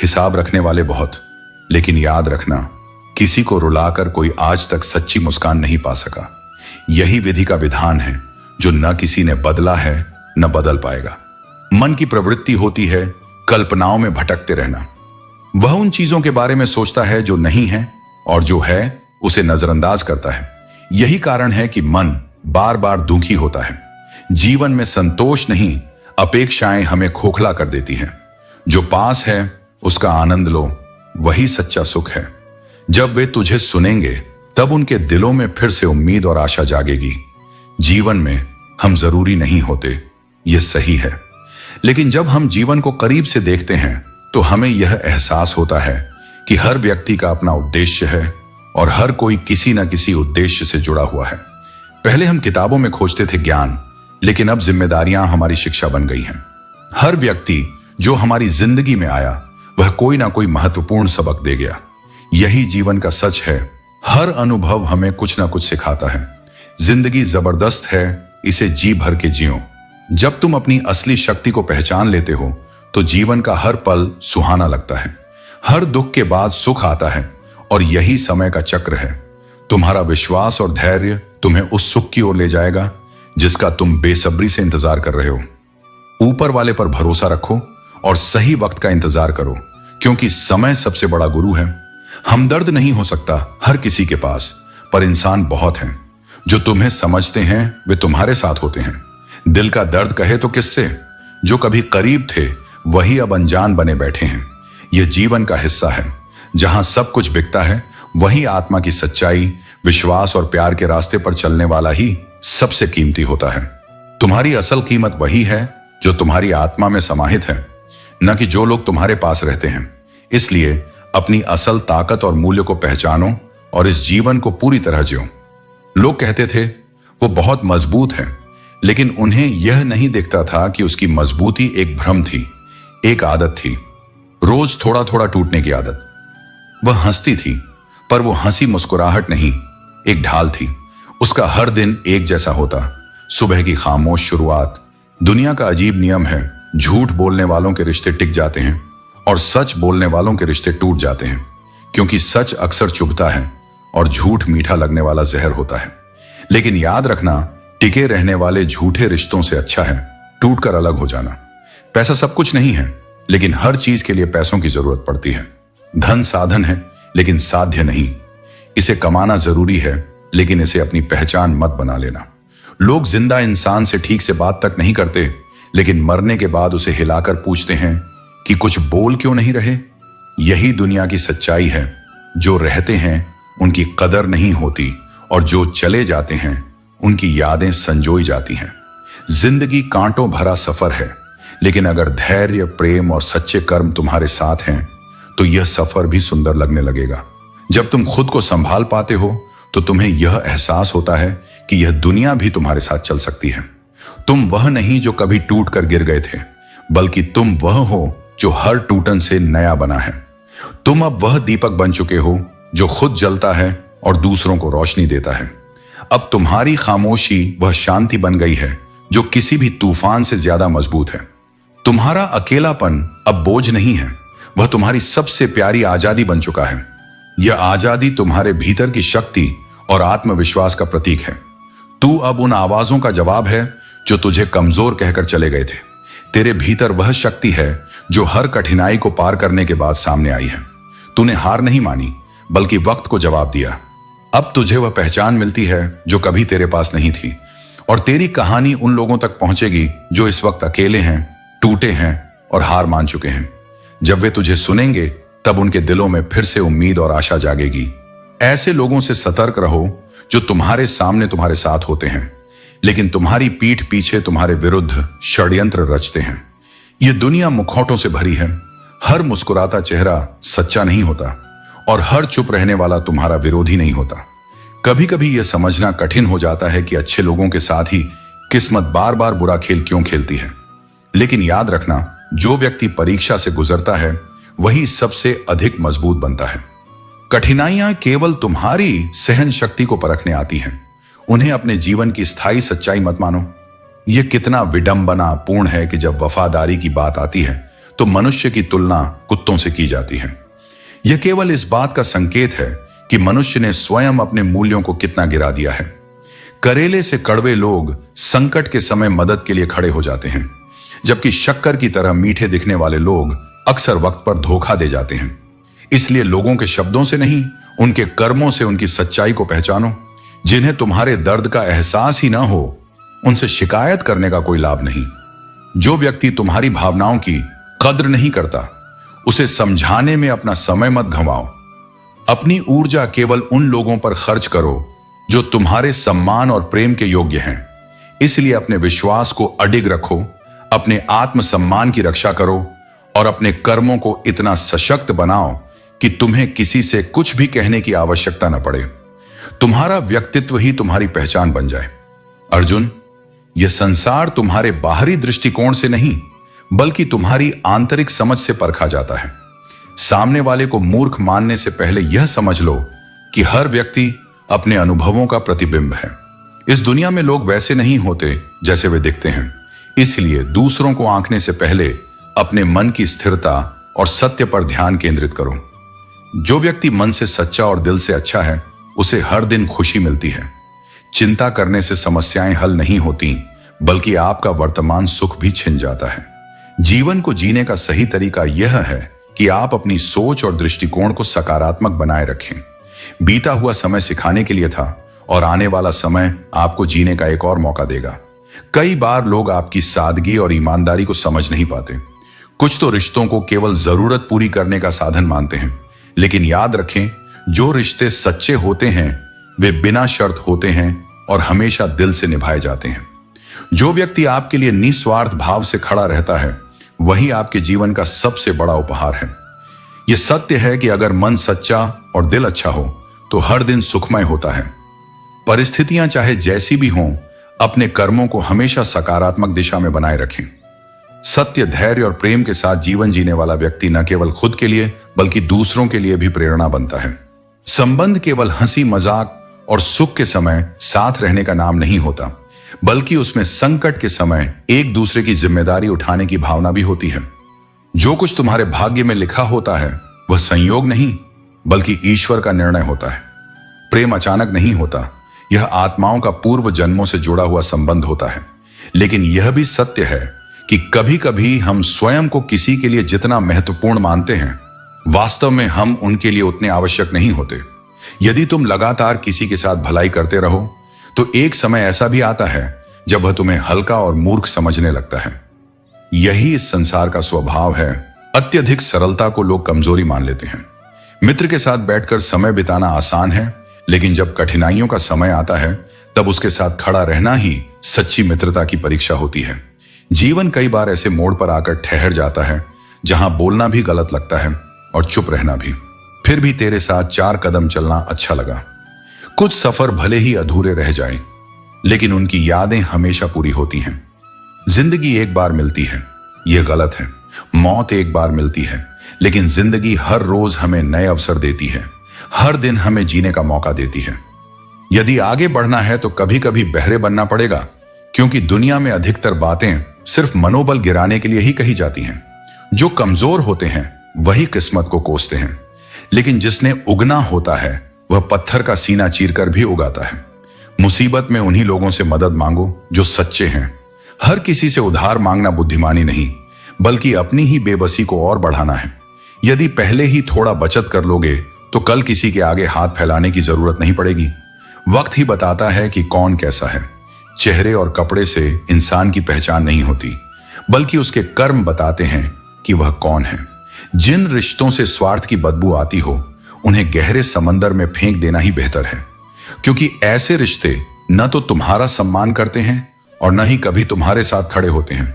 हिसाब रखने वाले बहुत। लेकिन याद रखना, किसी को रुलाकर कोई आज तक सच्ची मुस्कान नहीं पा सका। यही विधि का विधान है जो न किसी ने बदला है न बदल पाएगा। मन की प्रवृत्ति होती है कल्पनाओं में भटकते रहना। वह उन चीजों के बारे में सोचता है जो नहीं है, और जो है उसे नजरअंदाज करता है। यही कारण है कि मन बार बार दुखी होता है। जीवन में संतोष नहीं, अपेक्षाएं हमें खोखला कर देती हैं। जो पास है उसका आनंद लो, वही सच्चा सुख है। जब वे तुझे सुनेंगे तब उनके दिलों में फिर से उम्मीद और आशा जागेगी। जीवन में हम जरूरी नहीं होते, यह सही है, लेकिन जब हम जीवन को करीब से देखते हैं तो हमें यह एहसास होता है कि हर व्यक्ति का अपना उद्देश्य है, और हर कोई किसी न किसी उद्देश्य से जुड़ा हुआ है। पहले हम किताबों में खोजते थे ज्ञान, लेकिन अब जिम्मेदारियां हमारी शिक्षा बन गई हैं। हर व्यक्ति जो हमारी जिंदगी में आया वह कोई ना कोई महत्वपूर्ण सबक दे गया। यही जीवन का सच है। हर अनुभव हमें कुछ ना कुछ सिखाता है। जिंदगी जबरदस्त है, इसे जी भर के जियो। जब तुम अपनी असली शक्ति को पहचान लेते हो तो जीवन का हर पल सुहाना लगता है। हर दुख के बाद सुख आता है और यही समय का चक्र है। तुम्हारा विश्वास और धैर्य तुम्हें उस सुख की ओर ले जाएगा जिसका तुम बेसब्री से इंतजार कर रहे हो। ऊपर वाले पर भरोसा रखो और सही वक्त का इंतजार करो, क्योंकि समय सबसे बड़ा गुरु है। हमदर्द नहीं हो सकता हर किसी के पास, पर इंसान बहुत हैं। जो तुम्हें समझते हैं वे तुम्हारे साथ होते हैं। दिल का दर्द कहे तो किससे? जो कभी करीब थे वही अब अनजान बने बैठे हैं। यह जीवन का हिस्सा है। जहां सब कुछ बिकता है वही आत्मा की सच्चाई, विश्वास और प्यार के रास्ते पर चलने वाला ही सबसे कीमती होता है। तुम्हारी असल कीमत वही है जो तुम्हारी आत्मा में समाहित है, न कि जो लोग तुम्हारे पास रहते हैं। इसलिए अपनी असल ताकत और मूल्य को पहचानो और इस जीवन को पूरी तरह जियो। लोग कहते थे वो बहुत मजबूत है, लेकिन उन्हें यह नहीं दिखता था कि उसकी मजबूती एक भ्रम थी, एक आदत थी, रोज थोड़ा थोड़ा टूटने की आदत। वह हंसती थी, पर वो हंसी मुस्कुराहट नहीं, एक ढाल थी। उसका हर दिन एक जैसा होता। सुबह की खामोश शुरुआत। दुनिया का अजीब नियम है, झूठ बोलने वालों के रिश्ते टिक जाते हैं और सच बोलने वालों के रिश्ते टूट जाते हैं, क्योंकि सच अक्सर चुभता है और झूठ मीठा लगने वाला जहर होता है। लेकिन याद रखना, टिके रहने वाले झूठे रिश्तों से अच्छा है टूटकर अलग हो जाना। पैसा सब कुछ नहीं है, लेकिन हर चीज के लिए पैसों की जरूरत पड़ती है। धन साधन है, लेकिन साध्य नहीं। इसे कमाना जरूरी है, लेकिन इसे अपनी पहचान मत बना लेना। लोग जिंदा इंसान से ठीक से बात तक नहीं करते, लेकिन मरने के बाद उसे हिलाकर पूछते हैं कि कुछ बोल क्यों नहीं रहे। यही दुनिया की सच्चाई है। जो रहते हैं उनकी कदर नहीं होती और जो चले जाते हैं उनकी यादें संजोई जाती हैं। जिंदगी कांटों भरा सफर है, लेकिन अगर धैर्य, प्रेम और सच्चे कर्म तुम्हारे साथ हैं तो यह सफर भी सुंदर लगने लगेगा। जब तुम खुद को संभाल पाते हो तो तुम्हें यह एहसास होता है कि यह दुनिया भी तुम्हारे साथ चल सकती है। तुम वह नहीं जो कभी टूट कर गिर गए थे, बल्कि तुम वह हो जो हर टूटन से नया बना है। तुम अब वह दीपक बन चुके हो जो खुद जलता है और दूसरों को रोशनी देता है। अब तुम्हारी खामोशी वह शांति बन गई है जो किसी भी तूफान से ज्यादा मजबूत है। तुम्हारा अकेलापन अब बोझ नहीं है, वह तुम्हारी सबसे प्यारी आजादी बन चुका है। यह आजादी तुम्हारे भीतर की शक्ति और आत्मविश्वास का प्रतीक है। तू अब उन आवाजों का जवाब है जो तुझे कमजोर कहकर चले गए थे। तेरे भीतर वह शक्ति है जो हर कठिनाई को पार करने के बाद सामने आई है। तूने हार नहीं मानी, बल्कि वक्त को जवाब दिया। अब तुझे वह पहचान मिलती है जो कभी तेरे पास नहीं थी, और तेरी कहानी उन लोगों तक पहुंचेगी जो इस वक्त अकेले हैं, टूटे हैं और हार मान चुके हैं। जब वे तुझे सुनेंगे तब उनके दिलों में फिर से उम्मीद और आशा जागेगी। ऐसे लोगों से सतर्क रहो जो तुम्हारे सामने तुम्हारे साथ होते हैं, लेकिन तुम्हारी पीठ पीछे तुम्हारे विरुद्ध षड्यंत्र रचते हैं। यह दुनिया मुखौटों से भरी है। हर मुस्कुराता चेहरा सच्चा नहीं होता और हर चुप रहने वाला तुम्हारा विरोधी नहीं होता। कभी कभी यह समझना कठिन हो जाता है कि अच्छे लोगों के साथ ही किस्मत बार बार बुरा खेल क्यों खेलती है। लेकिन याद रखना, जो व्यक्ति परीक्षा से गुजरता है वही सबसे अधिक मजबूत बनता है। कठिनाइयां केवल तुम्हारी सहन शक्ति को परखने आती हैं। उन्हें अपने जीवन की स्थायी सच्चाई मत मानो। यह कितना विडंबना पूर्ण है कि जब वफादारी की बात आती है तो मनुष्य की तुलना कुत्तों से की जाती है। यह केवल इस बात का संकेत है कि मनुष्य ने स्वयं अपने मूल्यों को कितना गिरा दिया है। करेले से कड़वे लोग संकट के समय मदद के लिए खड़े हो जाते हैं, जबकि शक्कर की तरह मीठे दिखने वाले लोग अक्सर वक्त पर धोखा दे जाते हैं। इसलिए लोगों के शब्दों से नहीं, उनके कर्मों से उनकी सच्चाई को पहचानो। जिन्हें तुम्हारे दर्द का एहसास ही ना हो, उनसे शिकायत करने का कोई लाभ नहीं। जो व्यक्ति तुम्हारी भावनाओं की कद्र नहीं करता, उसे समझाने में अपना समय मत गंवाओ। अपनी ऊर्जा केवल उन लोगों पर खर्च करो जो तुम्हारे सम्मान और प्रेम के योग्य हैं। इसलिए अपने विश्वास को अडिग रखो, अपने आत्मसम्मान की रक्षा करो और अपने कर्मों को इतना सशक्त बनाओ कि तुम्हें किसी से कुछ भी कहने की आवश्यकता न पड़े। तुम्हारा व्यक्तित्व ही तुम्हारी पहचान बन जाए। अर्जुन, यह संसार तुम्हारे बाहरी दृष्टिकोण से नहीं, बल्कि तुम्हारी आंतरिक समझ से परखा जाता है। सामने वाले को मूर्ख मानने से पहले यह समझ लो कि हर व्यक्ति अपने अनुभवों का प्रतिबिंब है। इस दुनिया में लोग वैसे नहीं होते जैसे वे दिखते हैं, इसलिए दूसरों को आंकने से पहले अपने मन की स्थिरता और सत्य पर ध्यान केंद्रित करो। जो व्यक्ति मन से सच्चा और दिल से अच्छा है, उसे हर दिन खुशी मिलती है। चिंता करने से समस्याएं हल नहीं होती, बल्कि आपका वर्तमान सुख भी छिन जाता है। जीवन को जीने का सही तरीका यह है कि आप अपनी सोच और दृष्टिकोण को सकारात्मक बनाए रखें। बीता हुआ समय सिखाने के लिए था और आने वाला समय आपको जीने का एक और मौका देगा। कई बार लोग आपकी सादगी और ईमानदारी को समझ नहीं पाते। कुछ तो रिश्तों को केवल जरूरत पूरी करने का साधन मानते हैं, लेकिन याद रखें, जो रिश्ते सच्चे होते हैं वे बिना शर्त होते हैं और हमेशा दिल से निभाए जाते हैं। जो व्यक्ति आपके लिए निस्वार्थ भाव से खड़ा रहता है, वही आपके जीवन का सबसे बड़ा उपहार है। यह सत्य है कि अगर मन सच्चा और दिल अच्छा हो तो हर दिन सुखमय होता है। परिस्थितियां चाहे जैसी भी हों, अपने कर्मों को हमेशा सकारात्मक दिशा में बनाए रखें। सत्य, धैर्य और प्रेम के साथ जीवन जीने वाला व्यक्ति न केवल खुद के लिए बल्कि दूसरों के लिए भी प्रेरणा बनता है। संबंध केवल हंसी मजाक और सुख के समय साथ रहने का नाम नहीं होता, बल्कि उसमें संकट के समय एक दूसरे की जिम्मेदारी उठाने की भावना भी होती है। जो कुछ तुम्हारे भाग्य में लिखा होता है वह संयोग नहीं, बल्कि ईश्वर का निर्णय होता है। प्रेम अचानक नहीं होता, यह आत्माओं का पूर्व जन्मों से जुड़ा हुआ संबंध होता है। लेकिन यह भी सत्य है कि कभी कभी हम स्वयं को किसी के लिए जितना महत्वपूर्ण मानते हैं, वास्तव में हम उनके लिए उतने आवश्यक नहीं होते। यदि तुम लगातार किसी के साथ भलाई करते रहो तो एक समय ऐसा भी आता है जब वह तुम्हें हल्का और मूर्ख समझने लगता है। यही इस संसार का स्वभाव है। अत्यधिक सरलता को लोग कमजोरी मान लेते हैं। मित्र के साथ बैठकर समय बिताना आसान है, लेकिन जब कठिनाइयों का समय आता है तब उसके साथ खड़ा रहना ही सच्ची मित्रता की परीक्षा होती है। जीवन कई बार ऐसे मोड़ पर आकर ठहर जाता है जहां बोलना भी गलत लगता है और चुप रहना भी। फिर भी तेरे साथ 4 कदम चलना अच्छा लगा। कुछ सफर भले ही अधूरे रह जाएं, लेकिन उनकी यादें हमेशा पूरी होती हैं। जिंदगी एक बार मिलती है, यह गलत है। मौत एक बार मिलती है, लेकिन जिंदगी हर रोज हमें नए अवसर देती है। हर दिन हमें जीने का मौका देती है। यदि आगे बढ़ना है तो कभी कभी बहरे बनना पड़ेगा, क्योंकि दुनिया में अधिकतर बातें सिर्फ मनोबल गिराने के लिए ही कही जाती हैं। जो कमजोर होते हैं वही किस्मत को कोसते हैं, लेकिन जिसने उगना होता है वह पत्थर का सीना चीरकर भी उगाता है। मुसीबत में उन्हीं लोगों से मदद मांगो जो सच्चे हैं। हर किसी से उधार मांगना बुद्धिमानी नहीं, बल्कि अपनी ही बेबसी को और बढ़ाना है। यदि पहले ही थोड़ा बचत कर लोगे तो कल किसी के आगे हाथ फैलाने की जरूरत नहीं पड़ेगी। वक्त ही बताता है कि कौन कैसा है। चेहरे और कपड़े से इंसान की पहचान नहीं होती, बल्कि उसके कर्म बताते हैं कि वह कौन है। जिन रिश्तों से स्वार्थ की बदबू आती हो, उन्हें गहरे समंदर में फेंक देना ही बेहतर है, क्योंकि ऐसे रिश्ते न तो तुम्हारा सम्मान करते हैं और न ही कभी तुम्हारे साथ खड़े होते हैं।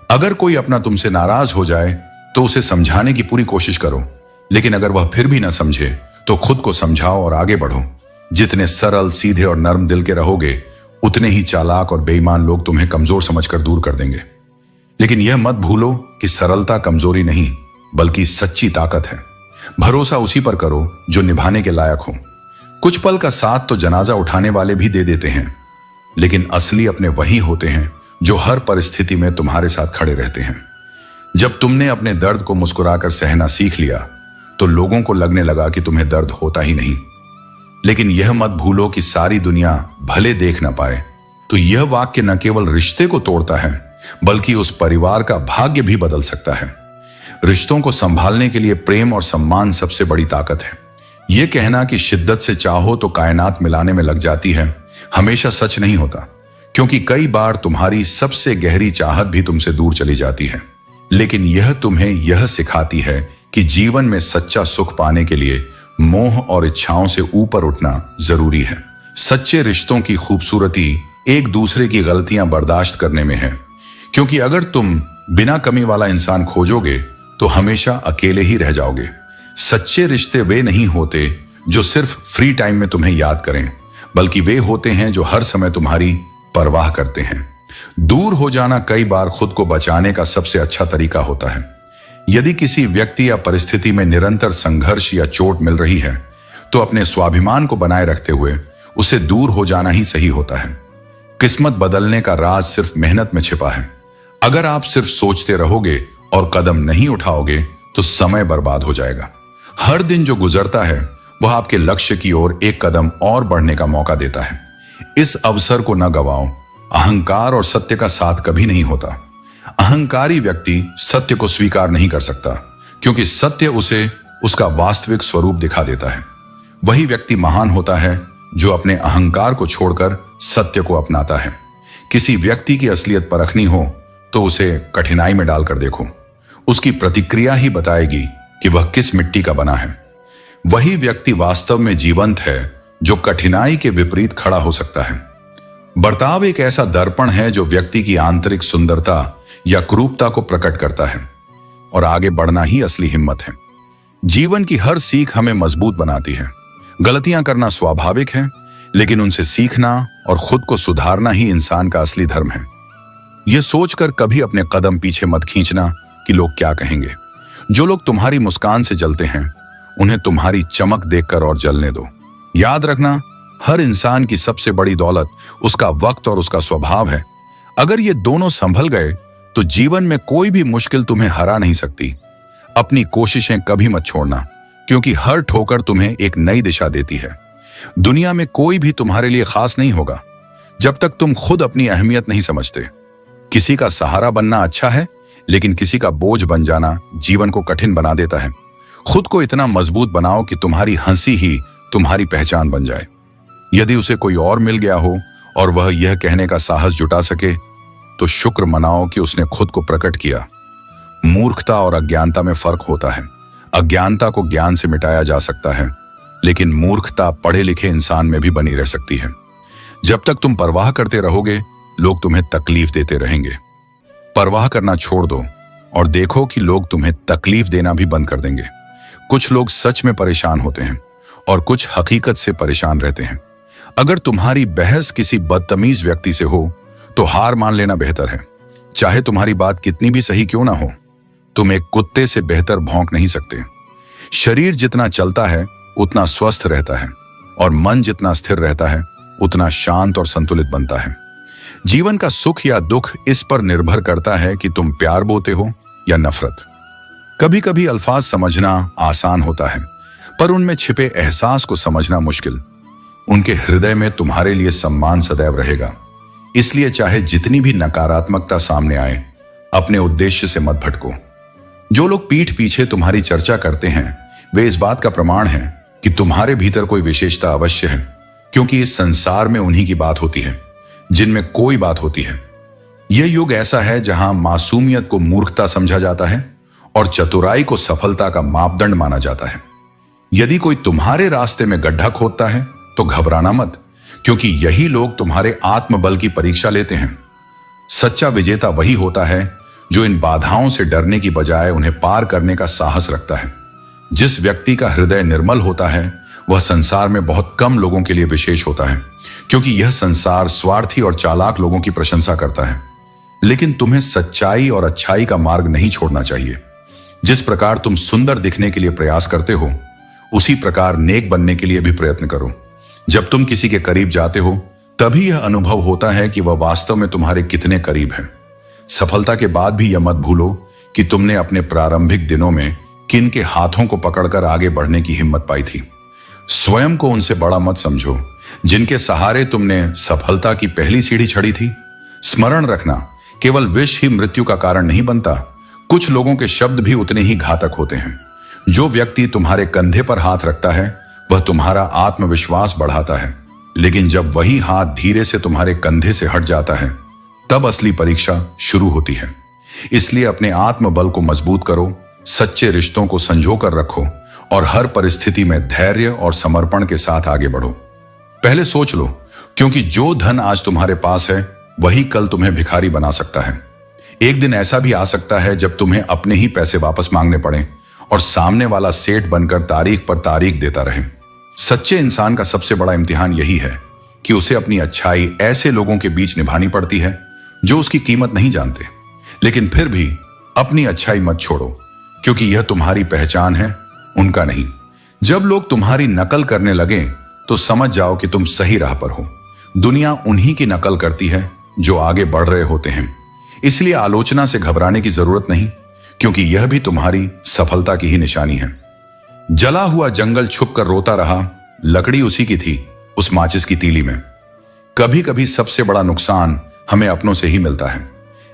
अगर कोई अपना तुमसे नाराज हो जाए तो उसे समझाने की पूरी कोशिश करो, लेकिन अगर वह फिर भी ना समझे तो खुद को समझाओ और आगे बढ़ो। जितने सरल, सीधे और नर्म दिल के रहोगे, उतने ही चालाक और बेईमान लोग तुम्हें कमजोर समझकर दूर कर देंगे। लेकिन यह मत भूलो कि सरलता कमजोरी नहीं, बल्कि सच्ची ताकत है। भरोसा उसी पर करो जो निभाने के लायक हो। कुछ पल का साथ तो जनाजा उठाने वाले भी दे देते हैं, लेकिन असली अपने वही होते हैं जो हर परिस्थिति में तुम्हारे साथ खड़े रहते हैं। जब तुमने अपने दर्द को मुस्कुराकर सहना सीख लिया तो लोगों को लगने लगा कि तुम्हें दर्द होता ही नहीं। लेकिन यह मत भूलो कि सारी दुनिया भले देख ना पाए तो यह वाक्य न केवल रिश्ते को तोड़ता है, बल्कि उस परिवार का भाग्य भी बदल सकता है। रिश्तों को संभालने के लिए प्रेम और सम्मान सबसे बड़ी ताकत है। यह कहना कि शिद्दत से चाहो तो कायनात मिलाने में लग जाती है, हमेशा सच नहीं होता, क्योंकि कई बार तुम्हारी सबसे गहरी चाहत भी तुमसे दूर चली जाती है। लेकिन यह तुम्हें यह सिखाती है कि जीवन में सच्चा सुख पाने के लिए मोह और इच्छाओं से ऊपर उठना जरूरी है। सच्चे रिश्तों की खूबसूरती एक दूसरे की गलतियां बर्दाश्त करने में है, क्योंकि अगर तुम बिना कमी वाला इंसान खोजोगे तो हमेशा अकेले ही रह जाओगे। सच्चे रिश्ते वे नहीं होते जो सिर्फ फ्री टाइम में तुम्हें याद करें, बल्कि वे होते हैं जो हर समय तुम्हारी परवाह करते हैं। दूर हो जाना कई बार खुद को बचाने का सबसे अच्छा तरीका होता है। यदि किसी व्यक्ति या परिस्थिति में निरंतर संघर्ष या चोट मिल रही है तो अपने स्वाभिमान को बनाए रखते हुए उसे दूर हो जाना ही सही होता है। किस्मत बदलने का राज सिर्फ मेहनत में छिपा है। अगर आप सिर्फ सोचते रहोगे और कदम नहीं उठाओगे तो समय बर्बाद हो जाएगा। हर दिन जो गुजरता है वह आपके लक्ष्य की ओर एक कदम और बढ़ने का मौका देता है। इस अवसर को न गवाओ। अहंकार और सत्य का साथ कभी नहीं होता। अहंकारी व्यक्ति सत्य को स्वीकार नहीं कर सकता क्योंकि सत्य उसे उसका वास्तविक स्वरूप दिखा देता है। वही व्यक्ति महान होता है जो अपने अहंकार को छोड़कर सत्य को अपनाता है। किसी व्यक्ति की असलियत परखनी हो तो उसे कठिनाई में डालकर देखो। उसकी प्रतिक्रिया ही बताएगी कि वह किस मिट्टी का बना है। वही व्यक्ति वास्तव में जीवंत है जो कठिनाई के विपरीत खड़ा हो सकता है। बर्ताव एक ऐसा दर्पण है जो व्यक्ति की आंतरिक सुंदरता या क्रूरता को प्रकट करता है और आगे बढ़ना ही असली हिम्मत है। जीवन की हर सीख हमें मजबूत बनाती है। गलतियां करना स्वाभाविक है, लेकिन उनसे सीखना और खुद को सुधारना ही इंसान का असली धर्म है। यह सोचकर कभी अपने कदम पीछे मत खींचना कि लोग क्या कहेंगे। जो लोग तुम्हारी मुस्कान से जलते हैं उन्हें तुम्हारी चमक देखकर और जलने दो। याद रखना, हर इंसान की सबसे बड़ी दौलत उसका वक्त और उसका स्वभाव है। अगर ये दोनों संभल गए तो जीवन में कोई भी मुश्किल तुम्हें हरा नहीं सकती। अपनी कोशिशें कभी मत छोड़ना क्योंकि हर ठोकर तुम्हें एक नई दिशा देती है। दुनिया में कोई भी तुम्हारे लिए खास नहीं होगा जब तक तुम खुद अपनी अहमियत नहीं समझते। किसी का सहारा बनना अच्छा है, लेकिन किसी का बोझ बन जाना जीवन को कठिन बना देता है। खुद को इतना मजबूत बनाओ कि तुम्हारी हंसी ही तुम्हारी पहचान बन जाए। यदि उसे कोई और मिल गया हो और वह यह कहने का साहस जुटा सके तो शुक्र मनाओ कि उसने खुद को प्रकट किया। मूर्खता और अज्ञानता में फर्क होता है। अज्ञानता को ज्ञान से मिटाया जा सकता है, लेकिन मूर्खता पढ़े लिखे इंसान में भी बनी रह सकती है। जब तक तुम परवाह करते रहोगे, लोग तुम्हें तकलीफ देते रहेंगे। परवाह करना छोड़ दो और देखो कि लोग तुम्हें तकलीफ देना भी बंद कर देंगे। कुछ लोग सच में परेशान होते हैं और कुछ हकीकत से परेशान रहते हैं। अगर तुम्हारी बहस किसी बदतमीज व्यक्ति से हो तो हार मान लेना बेहतर है। चाहे तुम्हारी बात कितनी भी सही क्यों ना हो, तुम एक कुत्ते से बेहतर भौंक नहीं सकते। शरीर जितना चलता है उतना स्वस्थ रहता है और मन जितना स्थिर रहता है उतना शांत और संतुलित बनता है। जीवन का सुख या दुख इस पर निर्भर करता है कि तुम प्यार बोते हो या नफरत। कभी कभी अल्फाज समझना आसान होता है, पर उनमें छिपे एहसास को समझना मुश्किल। उनके हृदय में तुम्हारे लिए सम्मान सदैव रहेगा। इसलिए चाहे जितनी भी नकारात्मकता सामने आए, अपने उद्देश्य से मत भटको। जो लोग पीठ पीछे तुम्हारी चर्चा करते हैं वे इस बात का प्रमाण है कि तुम्हारे भीतर कोई विशेषता अवश्य है, क्योंकि इस संसार में उन्हीं की बात होती है जिनमें कोई बात होती है। यह युग ऐसा है जहां मासूमियत को मूर्खता समझा जाता है और चतुराई को सफलता का मापदंड माना जाता है। यदि कोई तुम्हारे रास्ते में गड्ढा खोदता है तो घबराना मत, क्योंकि यही लोग तुम्हारे आत्मबल की परीक्षा लेते हैं। सच्चा विजेता वही होता है जो इन बाधाओं से डरने की बजाय उन्हें पार करने का साहस रखता है। जिस व्यक्ति का हृदय निर्मल होता है वह संसार में बहुत कम लोगों के लिए विशेष होता है, क्योंकि यह संसार स्वार्थी और चालाक लोगों की प्रशंसा करता है। लेकिन तुम्हें सच्चाई और अच्छाई का मार्ग नहीं छोड़ना चाहिए। जिस प्रकार तुम सुंदर दिखने के लिए प्रयास करते हो, उसी प्रकार नेक बनने के लिए भी प्रयत्न करो। जब तुम किसी के करीब जाते हो तभी यह अनुभव होता है कि वह वास्तव में तुम्हारे कितने करीब है। सफलता के बाद भी यह मत भूलो कि तुमने अपने प्रारंभिक दिनों में किन के हाथों को पकड़कर आगे बढ़ने की हिम्मत पाई थी। स्वयं को उनसे बड़ा मत समझो जिनके सहारे तुमने सफलता की पहली सीढ़ी चढ़ी थी। स्मरण रखना, केवल विष ही मृत्यु का कारण नहीं बनता, कुछ लोगों के शब्द भी उतने ही घातक होते हैं। जो व्यक्ति तुम्हारे कंधे पर हाथ रखता है वह तुम्हारा आत्मविश्वास बढ़ाता है, लेकिन जब वही हाथ धीरे से तुम्हारे कंधे से हट जाता है तब असली परीक्षा शुरू होती है। इसलिए अपने आत्मबल को मजबूत करो, सच्चे रिश्तों को संजो कर रखो और हर परिस्थिति में धैर्य और समर्पण के साथ आगे बढ़ो। पहले सोच लो, क्योंकि जो धन आज तुम्हारे पास है वही कल तुम्हें भिखारी बना सकता है। एक दिन ऐसा भी आ सकता है जब तुम्हें अपने ही पैसे वापस मांगने पड़े और सामने वाला सेठ बनकर तारीख पर तारीख देता रहे। सच्चे इंसान का सबसे बड़ा इम्तिहान यही है कि उसे अपनी अच्छाई ऐसे लोगों के बीच निभानी पड़ती है जो उसकी कीमत नहीं जानते, लेकिन फिर भी अपनी अच्छाई मत छोड़ो, क्योंकि यह तुम्हारी पहचान है, उनका नहीं। जब लोग तुम्हारी नकल करने लगे तो समझ जाओ कि तुम सही राह पर हो। दुनिया उन्हीं की नकल करती है जो आगे बढ़ रहे होते हैं। इसलिए आलोचना से घबराने की जरूरत नहीं, क्योंकि यह भी तुम्हारी सफलता की ही निशानी है। जला हुआ जंगल छुप कर रोता रहा, लकड़ी उसी की थी, उस माचिस की तीली में। कभी कभी सबसे बड़ा नुकसान हमें अपनों से ही मिलता है,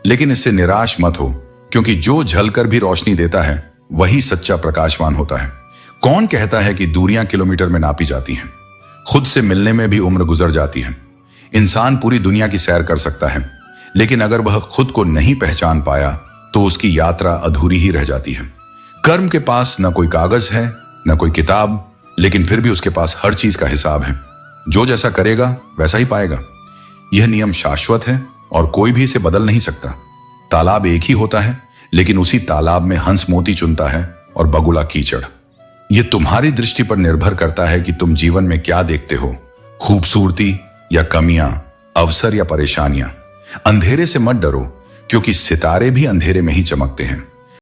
लेकिन इससे निराश मत हो, क्योंकि जो झलकर भी रोशनी देता है वही सच्चा प्रकाशवान होता है। कौन कहता है कि दूरियां किलोमीटर में नापी जाती हैं? खुद से मिलने में भी उम्र गुजर जाती है। इंसान पूरी दुनिया की सैर कर सकता है, लेकिन अगर वह खुद को नहीं पहचान पाया तो उसकी यात्रा अधूरी ही रह जाती है। कर्म के पास न कोई कागज है, न कोई किताब, लेकिन फिर भी उसके पास हर चीज का हिसाब है। जो जैसा करेगा वैसा ही पाएगा। यह नियम शाश्वत है और कोई भी इसे बदल नहीं सकता। तालाब एक ही होता है, लेकिन उसी तालाब में हंस मोती चुनता है और बगुला कीचड़। यह तुम्हारी दृष्टि पर निर्भर करता है कि तुम जीवन में क्या देखते हो, खूबसूरती या कमियां, अवसर या परेशानियां। अंधेरे से मत डरो, क्योंकि सितारे भी अंधेरे में ही चमकते हैं।